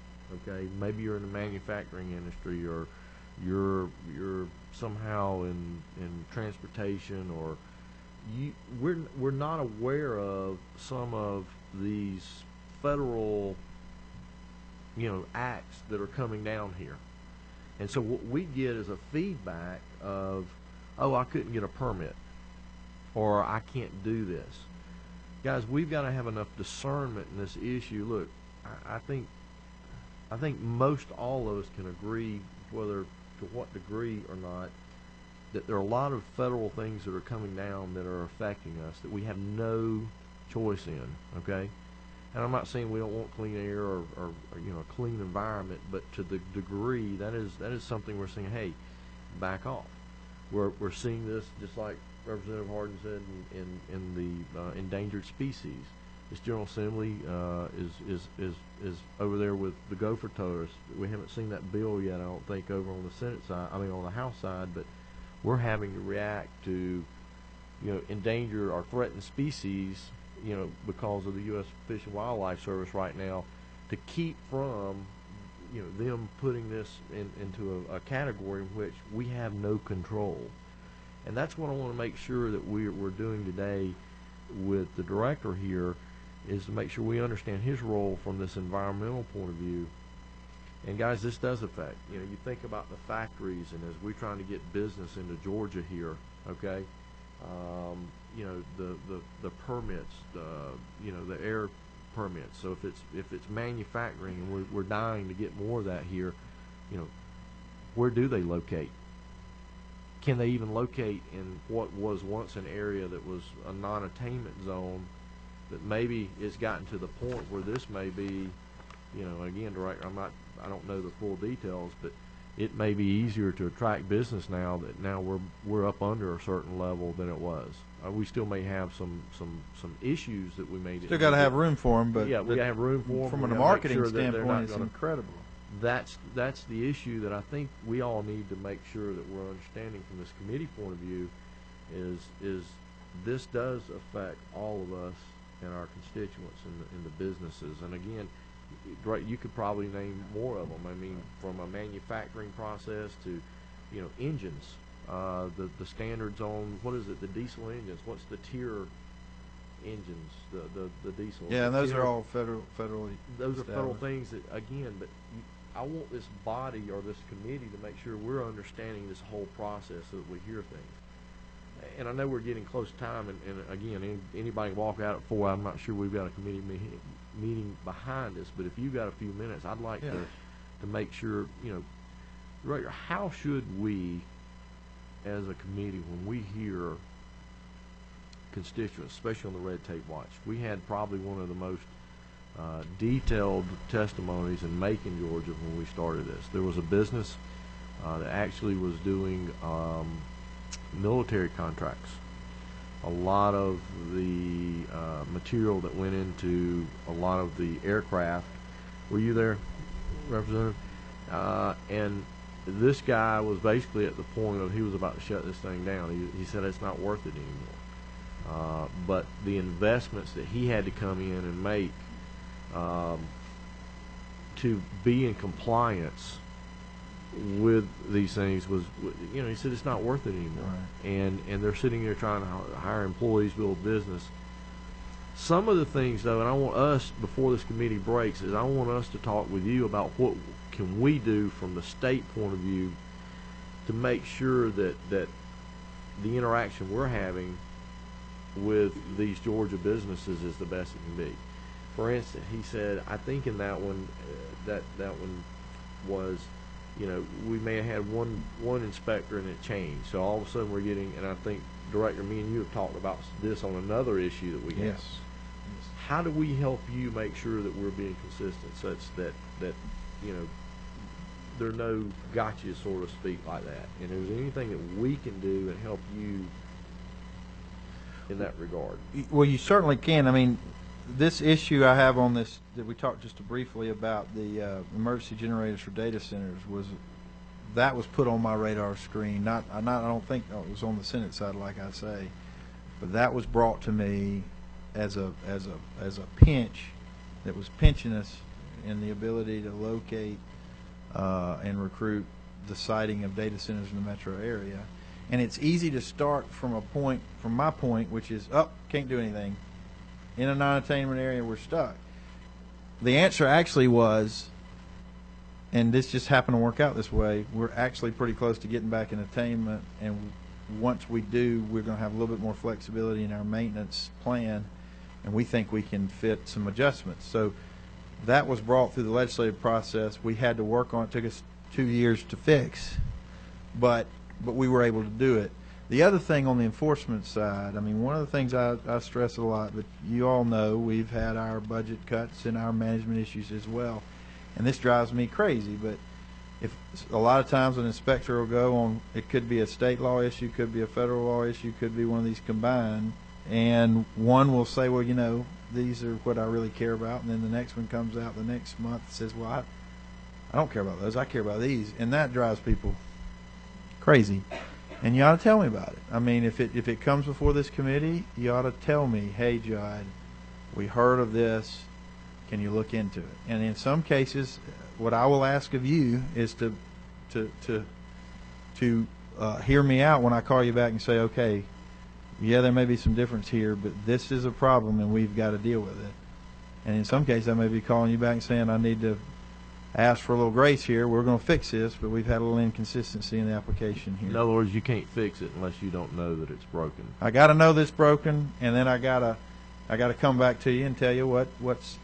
okay, maybe you're in the manufacturing industry, or you're somehow in transportation, or we're not aware of some of these federal, you know, acts that are coming down here. And so what we get is a feedback of, oh, I couldn't get a permit, or I can't do this. Guys, we've got to have enough discernment in this issue. Look, I think most all of us can agree, whether to what degree or not, that there are a lot of federal things that are coming down that are affecting us that we have no choice in, okay? And I'm not saying we don't want clean air or you know, a clean environment, but to the degree that is something we're saying, hey, back off. We're seeing this, just like Representative Harden said, in the endangered species. This General Assembly is over there with the gopher towers. We haven't seen that bill yet, I don't think, over on the Senate side. I mean, on the House side, but we're having to react to, you know, endangered or threatened species, you know, because of the U.S. Fish and Wildlife Service right now, to keep from, you know, them putting this into a category in which we have no control. And that's what I want to make sure that we're doing today with the director here, is to make sure we understand his role from this environmental point of view. And guys, this does affect, you know, you think about the factories, and as we're trying to get business into Georgia here, okay, you know, the permits, you know, the air permits. So if it's manufacturing, and we're dying to get more of that here, you know, where do they locate? Can they even locate in what was once an area that was a non-attainment zone, that maybe it's gotten to the point where this may be, you know, again, Director, I don't know the full details, but it may be easier to attract business now that now we're up under a certain level than it was. We still may have some issues that we may Still got to have room for them, but yeah, we have room for them. From a marketing standpoint, it's incredible. That's the issue that I think we all need to make sure that we're understanding from this committee point of view, is this does affect all of us and our constituents in the businesses. And again, you could probably name more of them. I mean, from a manufacturing process to, you know, engines, the standards on, what is it, the diesel engines, what's the tier engines, the diesel. Yeah, and those are all federally. Those are federal things that, again, but I want this body or this committee to make sure we're understanding this whole process so that we hear things. And I know we're getting close to time, and again, anybody can walk out at 4. I'm not sure we've got a committee meeting behind us, but if you've got a few minutes, I'd like to make sure, you know, Director, how should we, as a committee, when we hear constituents, especially on the red tape watch, we had probably one of the most detailed testimonies in Macon, Georgia, when we started this. There was a business that actually was doing military contracts. A lot of the material that went into a lot of the aircraft. Were you there, Representative? And this guy was basically at the point of he was about to shut this thing down. He said it's not worth it anymore. But the investments that he had to come in and make to be in compliance with these things was, you know, he said it's not worth it anymore. Right. And they're sitting there trying to hire employees, build business. Some of the things, though, and I want us, before this committee breaks, is I want us to talk with you about what can we do from the state point of view to make sure that the interaction we're having with these Georgia businesses is the best it can be. For instance, he said, I think in that one, that one was, you know, we may have had one inspector and it changed. So all of a sudden we're getting, and I think, Director, me and you have talked about this on another issue that we have. Yes. How do we help you make sure that we're being consistent such that you know, there are no gotchas, so to speak, like that? And is there anything that we can do and help you in that regard? Well, you certainly can. I mean, this issue I have on this that we talked just briefly about, the emergency generators for data centers, was put on my radar screen. I don't think it was on the Senate side, like I say, but that was brought to me as a pinch that was pinching us in the ability to locate and recruit the siting of data centers in the metro area. And it's easy to start from my point, which is, can't do anything. In a non-attainment area, we're stuck. The answer actually was, and this just happened to work out this way, we're actually pretty close to getting back in attainment, and once we do, we're going to have a little bit more flexibility in our maintenance plan, and we think we can fit some adjustments. So that was brought through the legislative process. We had to work on it. It took us 2 years to fix, but we were able to do it. The other thing on the enforcement side, I mean, one of the things I stress a lot, but you all know we've had our budget cuts and our management issues as well, and this drives me crazy, but if a lot of times an inspector will go on, it could be a state law issue, could be a federal law issue, could be one of these combined, and one will say, well, you know, these are what I really care about, and then the next one comes out the next month and says, well, I don't care about those, I care about these, and that drives people crazy. And you ought to tell me about it. I mean, if it comes before this committee, you ought to tell me, hey, Judd, we heard of this, can you look into it? And in some cases, what I will ask of you is to hear me out when I call you back and say, okay, yeah, there may be some difference here, but this is a problem and we've got to deal with it. And in some cases, I may be calling you back and saying, I need to ask for a little grace here. We're going to fix this, but we've had a little inconsistency in the application here. In other words, you can't fix it unless you don't know that it's broken. I got to know this broken, and then I got to come back to you and tell you what's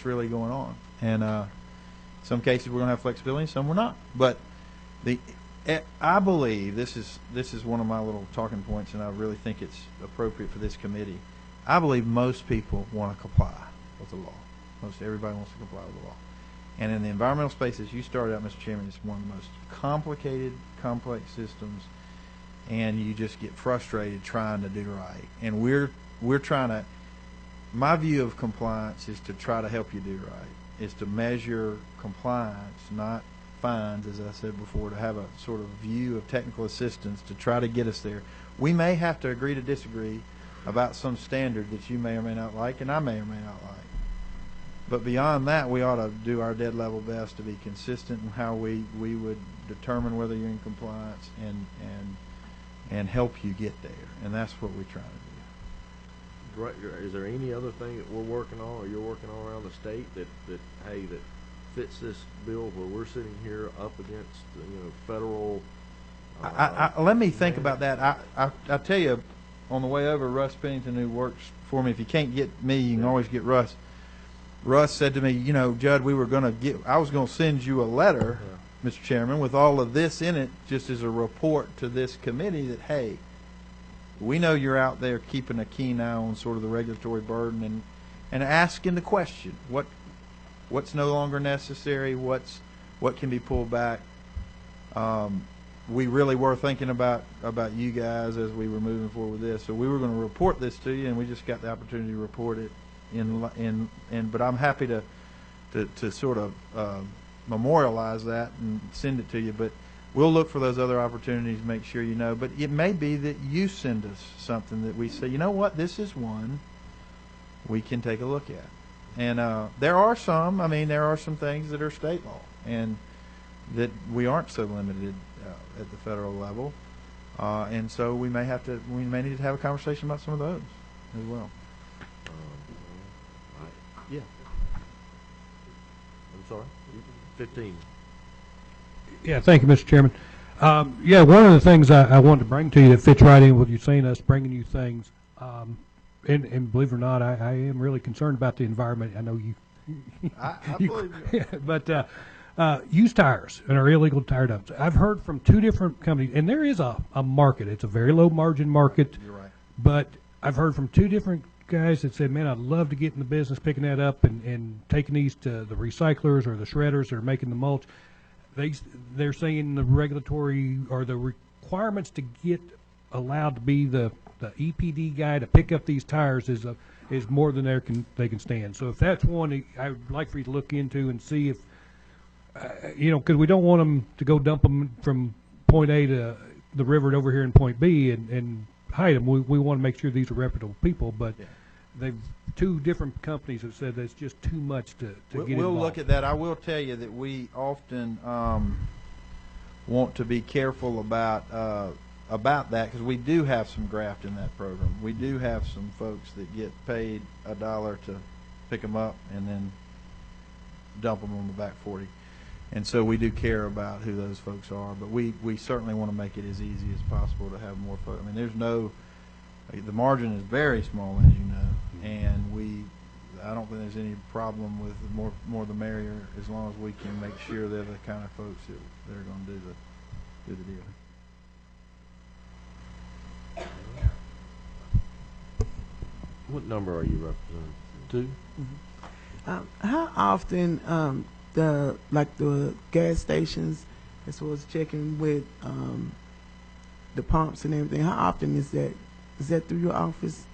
really going on. And some cases we're going to have flexibility, some we're not. But I believe this is one of my little talking points, and I really think it's appropriate for this committee. I believe most people want to comply with the law. Most everybody wants to comply with the law. And in the environmental space, as you started out, Mr. Chairman, it's one of the most complicated, complex systems, and you just get frustrated trying to do right. And we're trying to, my view of compliance is to try to help you do right, is to measure compliance, not fines, as I said before, to have a sort of view of technical assistance to try to get us there. We may have to agree to disagree about some standard that you may or may not like, and I may or may not like. But beyond that, we ought to do our dead level best to be consistent in how we would determine whether you're in compliance and help you get there. And that's what we're trying to do. Director, is there any other thing that we're working on or you're working on around the state that fits this bill where we're sitting here up against federal? Let me think about that. I tell you, on the way over, Russ Pennington, who works for me, if you can't get me, you can always get Russ. Russ said to me, Judd, I was going to send you a letter, Mr. Chairman, with all of this in it, just as a report to this committee that, hey, we know you're out there keeping a keen eye on sort of the regulatory burden and asking the question, what's no longer necessary, what can be pulled back. We really were thinking about you guys as we were moving forward with this. So we were going to report this to you, and we just got the opportunity to report it. But I'm happy to sort of memorialize that and send it to you. But we'll look for those other opportunities, make sure you know. But it may be that you send us something that we say, you know what, this is one we can take a look at. And there are some things that are state law. And that we aren't so limited at the federal level, and so we may need to have a conversation about some of those as well. Yeah. I'm sorry. 15. Yeah, thank you, Mr. Chairman. Yeah, one of the things I wanted to bring to you that fits right in with you saying us bringing you things, and believe it or not, I am really concerned about the environment. I know you. I believe you. But used tires and our illegal tire dumps. I've heard from two different companies, and there is a market. It's a very low margin market. You're right. But I've heard from two different guys that said, man, I'd love to get in the business picking that up and taking these to the recyclers or the shredders that are making the mulch. They're saying the regulatory or the requirements to get allowed to be the EPD guy to pick up these tires is more than they can stand. So if that's one I would like for you to look into and see if, because we don't want them to go dump them from point A to the river over here in point B and hide them. We want to make sure these are reputable people, but two different companies have said that's just too much to get involved. We'll look at that. I will tell you that we often want to be careful about that because we do have some graft in that program. We do have some folks that get paid $1 to pick them up and then dump them on the back 40. And so we do care about who those folks are, but we certainly want to make it as easy as possible to have more folks. I mean, the margin is very small, as you know, and I don't think there's any problem with more the merrier, as long as we can make sure they're the kind of folks that are going to do the deal. What number are you representing? 2? How often the gas stations, as well as checking with the pumps and everything, how often is that? Is that through your office?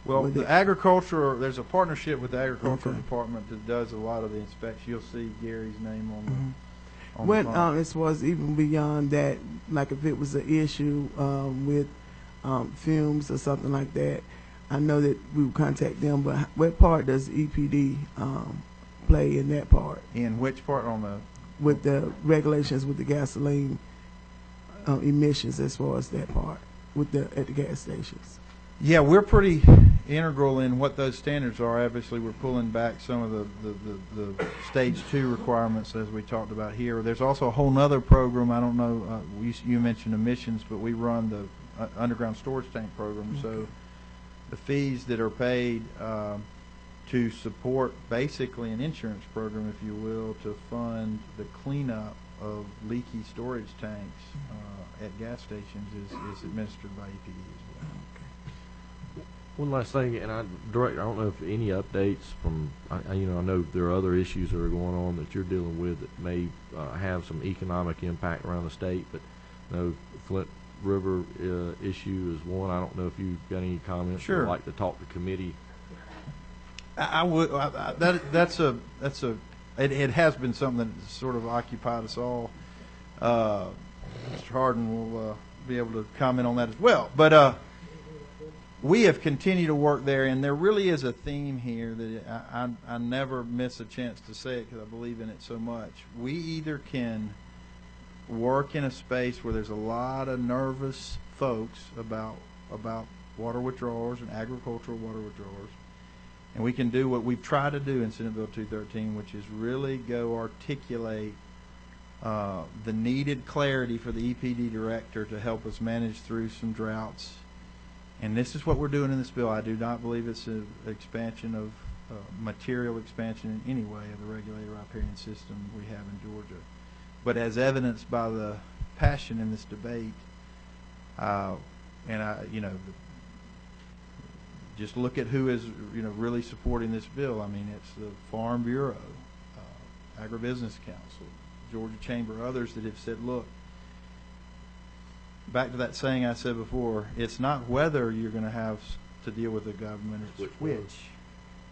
Well, there's a partnership with the agricultural department that does a lot of the inspections. You'll see Gary's name on the pump. As far as even beyond that, like if it was an issue with fumes or something like that, I know that we would contact them, but what part does EPD play in that part? In which part with the regulations with the gasoline emissions, as far as that part at the gas stations? Yeah, we're pretty integral in what those standards are. Obviously, we're pulling back some of the stage 2 requirements as we talked about here. There's also a whole other program. I don't know. You mentioned emissions, but we run the underground storage tank program. So the fees that are paid to support basically an insurance program, if you will, to fund the cleanup of leaky storage tanks at gas stations is administered by EPD as well. Okay. One last thing, and I don't know if any updates from, I know there are other issues that are going on that you're dealing with that may have some economic impact around the state, but I know Flint River issue is one. I don't know if you've got any comments. Sure. Or like to talk to committee. I would. It has been something that sort of occupied us all. Mr. Harden will be able to comment on that as well. But we have continued to work there, and there really is a theme here that I never miss a chance to say it because I believe in it so much. We either can work in a space where there's a lot of nervous folks about water withdrawals and agricultural water withdrawals, and we can do what we've tried to do in Senate Bill 213, which is really go articulate the needed clarity for the EPD director to help us manage through some droughts. And this is what we're doing in this bill. I do not believe it's an expansion of material expansion in any way of the regulated riparian system we have in Georgia. But as evidenced by the passion in this debate, just look at who is really supporting this bill. I mean, it's the Farm Bureau, Agribusiness Council, Georgia Chamber, others that have said, look, back to that saying I said before, it's not whether you're going to have to deal with the government, it's which.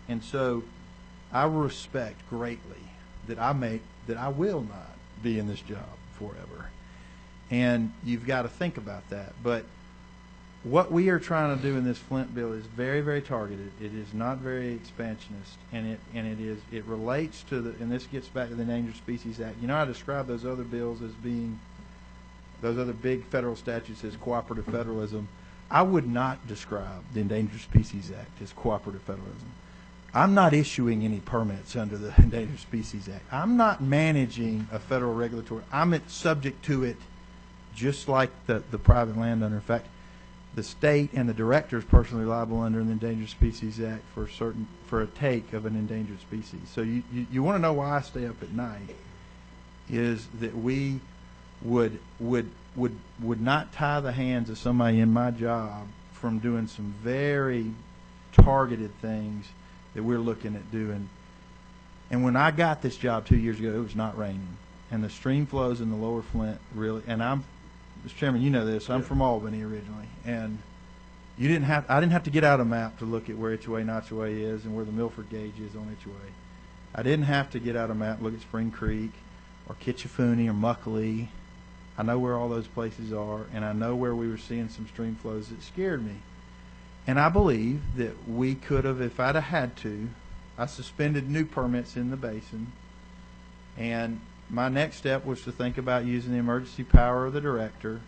And so I respect greatly that I will not be in this job forever. And you've got to think about that. But what we are trying to do in this Flint bill is very, very targeted. It is not very expansionist, and it relates to the, and this gets back to the Endangered Species Act. You know, I describe those other bills as being, those other big federal statutes as cooperative federalism. I would not describe the Endangered Species Act as cooperative federalism. I'm not issuing any permits under the Endangered Species Act. I'm not managing a federal regulatory. I'm subject to it just like the private landowner. In fact, the state and the director is personally liable under the Endangered Species Act for a take of an endangered species. So you want to know why I stay up at night is that we would not tie the hands of somebody in my job from doing some very targeted things that we're looking at doing. And when I got this job 2 years ago, it was not raining, and the stream flows in the lower Flint really, and Mr. Chairman, you know this, I'm from Albany originally, and I didn't have to get out a map to look at where Itchaway, Notchaway is and where the Milford Gauge is on Itchaway. I didn't have to get out a map and look at Spring Creek or Kitchafooney or Muckley. I know where all those places are, and I know where we were seeing some stream flows that scared me. And I believe that we could have, if I'd have had to, I suspended new permits in the basin, and my next step was to think about using the emergency power of the director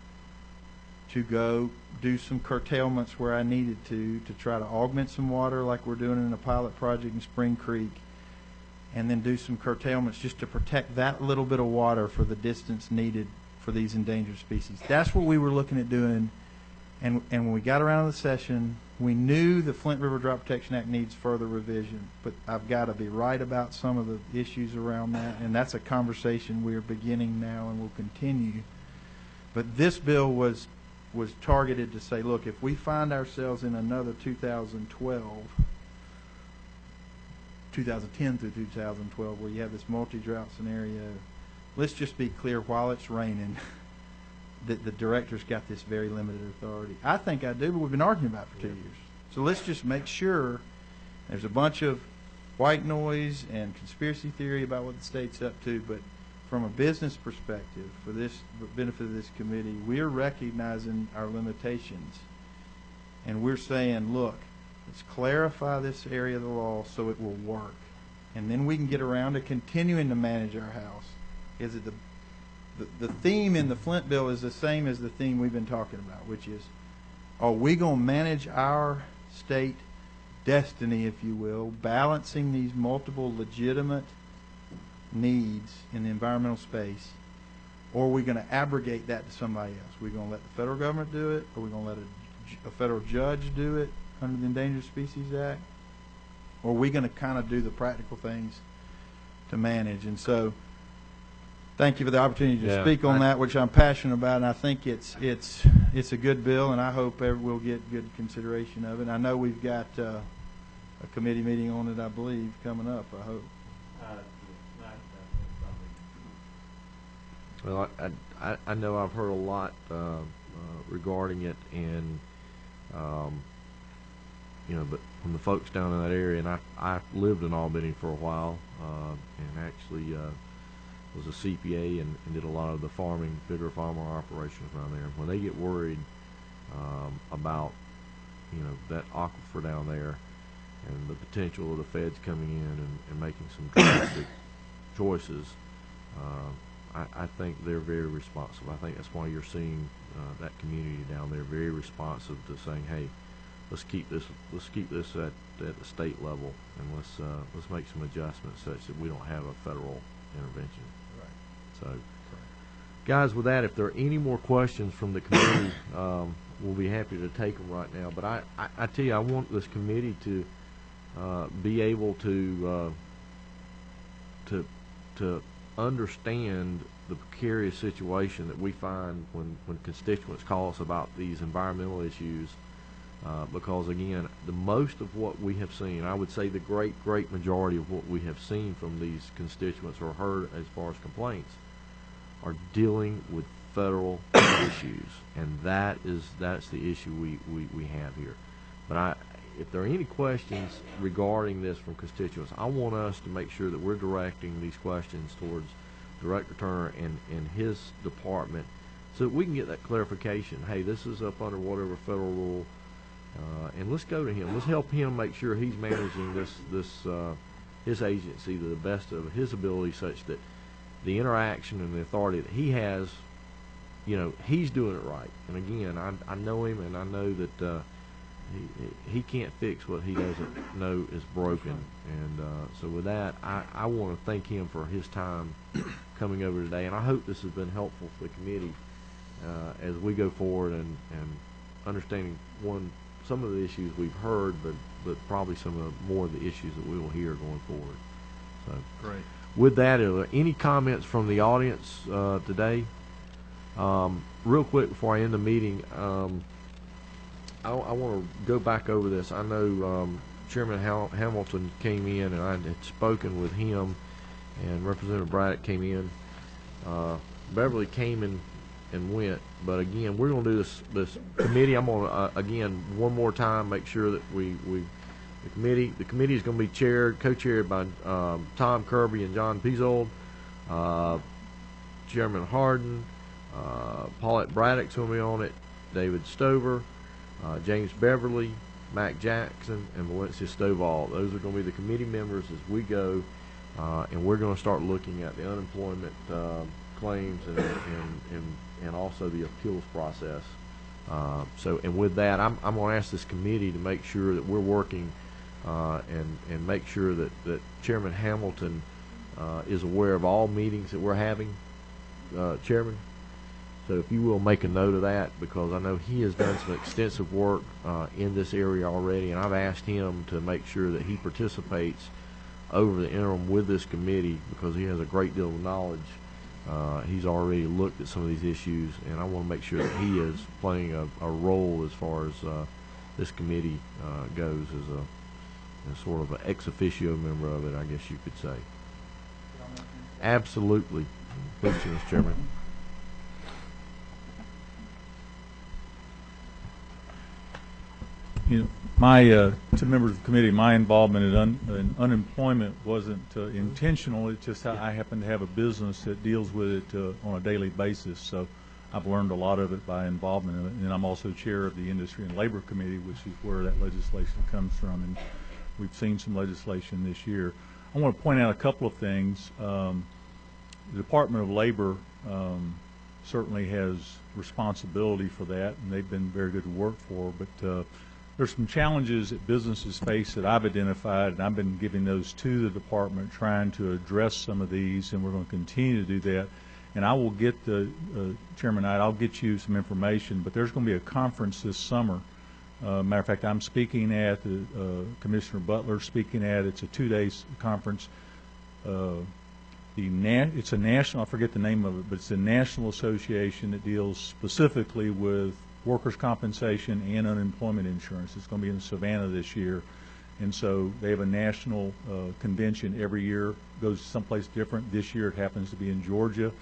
to go do some curtailments where I needed to try to augment some water like we're doing in a pilot project in Spring Creek, and then do some curtailments just to protect that little bit of water for the distance needed for these endangered species. That's what we were looking at doing, and when we got around to the session, we knew the Flint River Drought Protection Act needs further revision, but I've got to be right about some of the issues around that, and that's a conversation we're beginning now and will continue. But this bill was targeted to say, look, if we find ourselves in another 2010 through 2012, where you have this multi-drought scenario, let's just be clear, while it's raining, that the director's got this very limited authority. I think I do, but we've been arguing about it for 2 years. So let's just make sure. There's a bunch of white noise and conspiracy theory about what the state's up to, but from a business perspective, for this benefit of this committee, we're recognizing our limitations, and we're saying, look, let's clarify this area of the law so it will work, and then we can get around to continuing to manage our house. Is it the theme in the Flint bill is the same as the theme we've been talking about, which is, are we going to manage our state destiny, if you will, balancing these multiple legitimate needs in the environmental space, or are we going to abrogate that to somebody else? Are we going to let the federal government do it? Are we going to let a federal judge do it under the Endangered Species Act? Or are we going to kind of do the practical things to manage? And so thank you for the opportunity to speak on that, which I'm passionate about, and I think it's a good bill, and I hope we'll get good consideration of it. I know we've got a committee meeting on it, I believe, coming up, I hope. Well, I know I've heard a lot regarding it, and you know, but from the folks down in that area, and I lived in Albany for a while, and actually was a CPA and did a lot of the bigger farmer operations around there. When they get worried about, you know, that aquifer down there and the potential of the feds coming in and making some drastic choices, I think they're very responsive. I think that's why you're seeing that community down there very responsive to saying, hey, let's keep this at the state level, and let's make some adjustments such that we don't have a federal intervention. So, guys, with that, if there are any more questions from the committee, we'll be happy to take them right now. But I tell you, I want this committee to be able to understand the precarious situation that we find when constituents call us about these environmental issues. Because, again, the most of what we have seen, I would say the great majority of what we have seen from these constituents or heard as far as complaints are dealing with federal issues, and that's the issue we have here. But if there are any questions regarding this from constituents, I want us to make sure that we're directing these questions towards Director Turner and his department so that we can get that clarification. Hey, this is up under whatever federal rule, and let's go to him. Let's help him make sure he's managing his agency to the best of his ability, such that the interaction and the authority that he has, he's doing it right. And again, I know him, and I know that he can't fix what he doesn't know is broken. And so with that, I want to thank him for his time coming over today, and I hope this has been helpful for the committee as we go forward and understanding some of the issues we've heard, but probably some of more of the issues that we will hear going forward. So Great. With that, are there any comments from the audience today? Real quick before I end the meeting, I want to go back over this. I know Chairman Hamilton came in, and I had spoken with him, and Representative Braddock came in. Beverly came and went, but again, we're going to do this committee. I'm going to again one more time make sure that the committee is going to be co-chaired by Tom Kirby and John Pizzold, Chairman Harden, Paulette Braddock's going to be on it, David Stover, James Beverly, Mac Jackson, and Valencia Stovall. Those are going to be the committee members as we go, and we're going to start looking at the unemployment claims and also the appeals process. And with that, I'm going to ask this committee to make sure that we're working and make sure that Chairman Hamilton is aware of all meetings that we're having, Chairman. So if you will make a note of that, because I know he has done some extensive work in this area already, and I've asked him to make sure that he participates over the interim with this committee because he has a great deal of knowledge. He's already looked at some of these issues, and I want to make sure that he is playing a role as far as this committee goes as sort of an ex officio member of it, I guess you could say. Absolutely. Please, Mr. Chairman. To members of the committee, my involvement in unemployment wasn't intentional. It's just how I happen to have a business that deals with it on a daily basis. So I've learned a lot of it by involvement in it. And I'm also chair of the Industry and Labor Committee, which is where that legislation comes from. And we've seen some legislation this year. I want to point out a couple of things. The Department of Labor certainly has responsibility for that, and they've been very good to work for. But there's some challenges that businesses face that I've identified, and I've been giving those to the department, trying to address some of these, and we're going to continue to do that. And I will get Chairman Knight, I'll get you some information, but there's going to be a conference this summer. Matter of fact, I'm speaking at, Commissioner Butler speaking at, it's a 2-day conference. It's a national, I forget the name of it, but it's a national association that deals specifically with workers' compensation and unemployment insurance. It's going to be in Savannah this year. And so they have a national convention every year, goes someplace different. This year it happens to be in Georgia.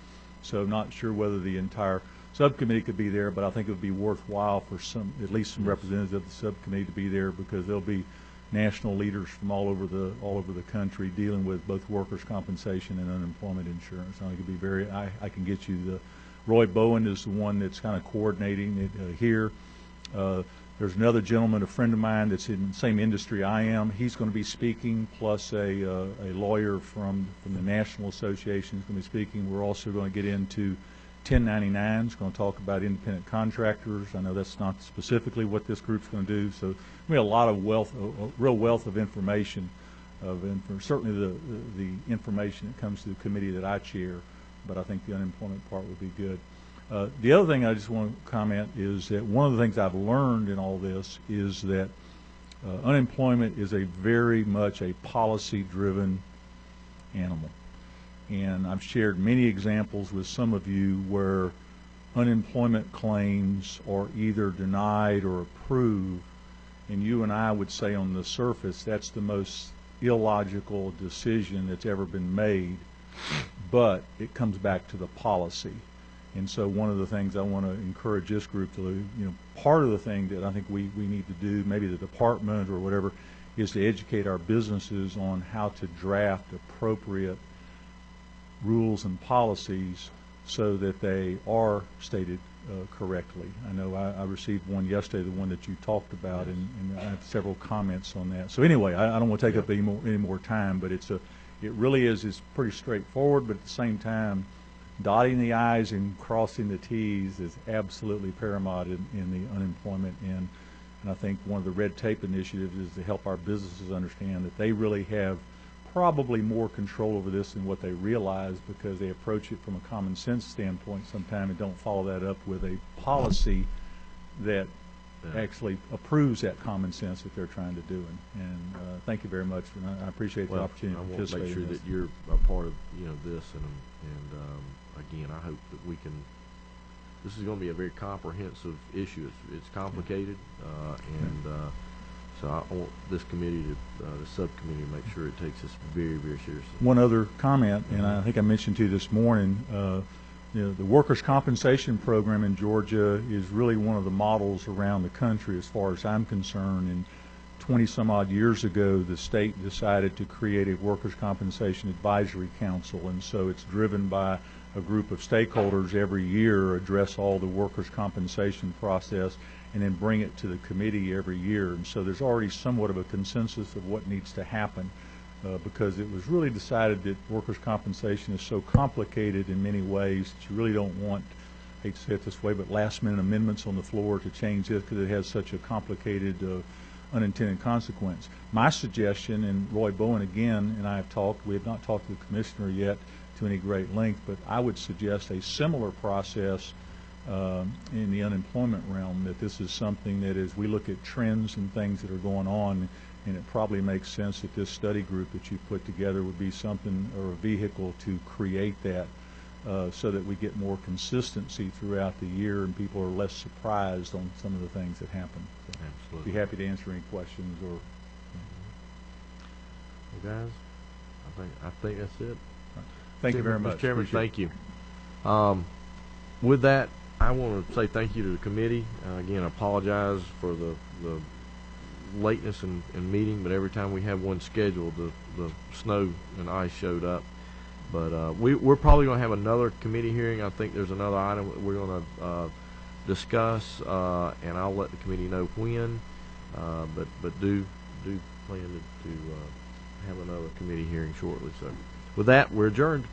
So I'm not sure whether the entire subcommittee could be there, but I think it would be worthwhile for at least some representatives of the subcommittee to be there, because there'll be national leaders from all over the country dealing with both workers' compensation and unemployment insurance. I think it'd be I can get you Roy Bowen is the one that's kind of coordinating it here. There's another gentleman, a friend of mine, that's in the same industry I am. He's going to be speaking, plus a lawyer from the National Association is going to be speaking. We're also going to get into 1099s, going to talk about independent contractors. I know that's not specifically what this group's going to do. So we have a lot of real wealth of information, certainly the information that comes to the committee that I chair. But I think the unemployment part would be good. The other thing I just want to comment is that one of the things I've learned in all this is that unemployment is very much a policy-driven animal. And I've shared many examples with some of you where unemployment claims are either denied or approved, and you and I would say on the surface that's the most illogical decision that's ever been made. But it comes back to the policy. And so one of the things I want to encourage this group to do, part of the thing that I think we need to do, maybe the department or whatever, is to educate our businesses on how to draft appropriate rules and policies so that they are stated correctly. I know I received one yesterday, the one that you talked about, and I have several comments on that. So anyway, I don't want to take up any more time, but it really is pretty straightforward, but at the same time, dotting the I's and crossing the T's is absolutely paramount in the unemployment end. And I think one of the red tape initiatives is to help our businesses understand that they really have probably more control over this than what they realize, because they approach it from a common sense standpoint sometimes and don't follow that up with a policy that actually approves that common sense that they're trying to do. And thank you very much. And I appreciate the opportunity to participate. I want to make sure that you're a part of this, and again, I hope that we can. This is going to be a very comprehensive issue. It's complicated, so I want this committee, the subcommittee, to make sure it takes this very, very seriously. One other comment, and I think I mentioned to you this morning, the workers' compensation program in Georgia is really one of the models around the country as far as I'm concerned. And 20-some-odd years ago, the state decided to create a workers' compensation advisory council, and so it's driven by a group of stakeholders every year, address all the workers' compensation process, and then bring it to the committee every year. And so there's already somewhat of a consensus of what needs to happen, because it was really decided that workers' compensation is so complicated in many ways that you really don't want, I hate to say it this way, but last-minute amendments on the floor to change it, because it has such a complicated unintended consequence. My suggestion, and Roy Bowen again and I have talked, we have not talked to the commissioner yet to any great length, but I would suggest a similar process in the unemployment realm, that this is something that as we look at trends and things that are going on, and it probably makes sense that this study group that you put together would be something, or a vehicle to create that, so that we get more consistency throughout the year and people are less surprised on some of the things that happen. So Absolutely. be happy to answer any questions. Or well, guys, I think that's it. Thank you very much. Mr. Chairman, Appreciate thank you. With that, I want to say thank you to the committee. Again, I apologize for the lateness in meeting, but every time we have one scheduled, the snow and ice showed up. But we're probably going to have another committee hearing. I think there's another item that we're going to discuss, and I'll let the committee know when. But do plan to have another committee hearing shortly. So, with that, we're adjourned.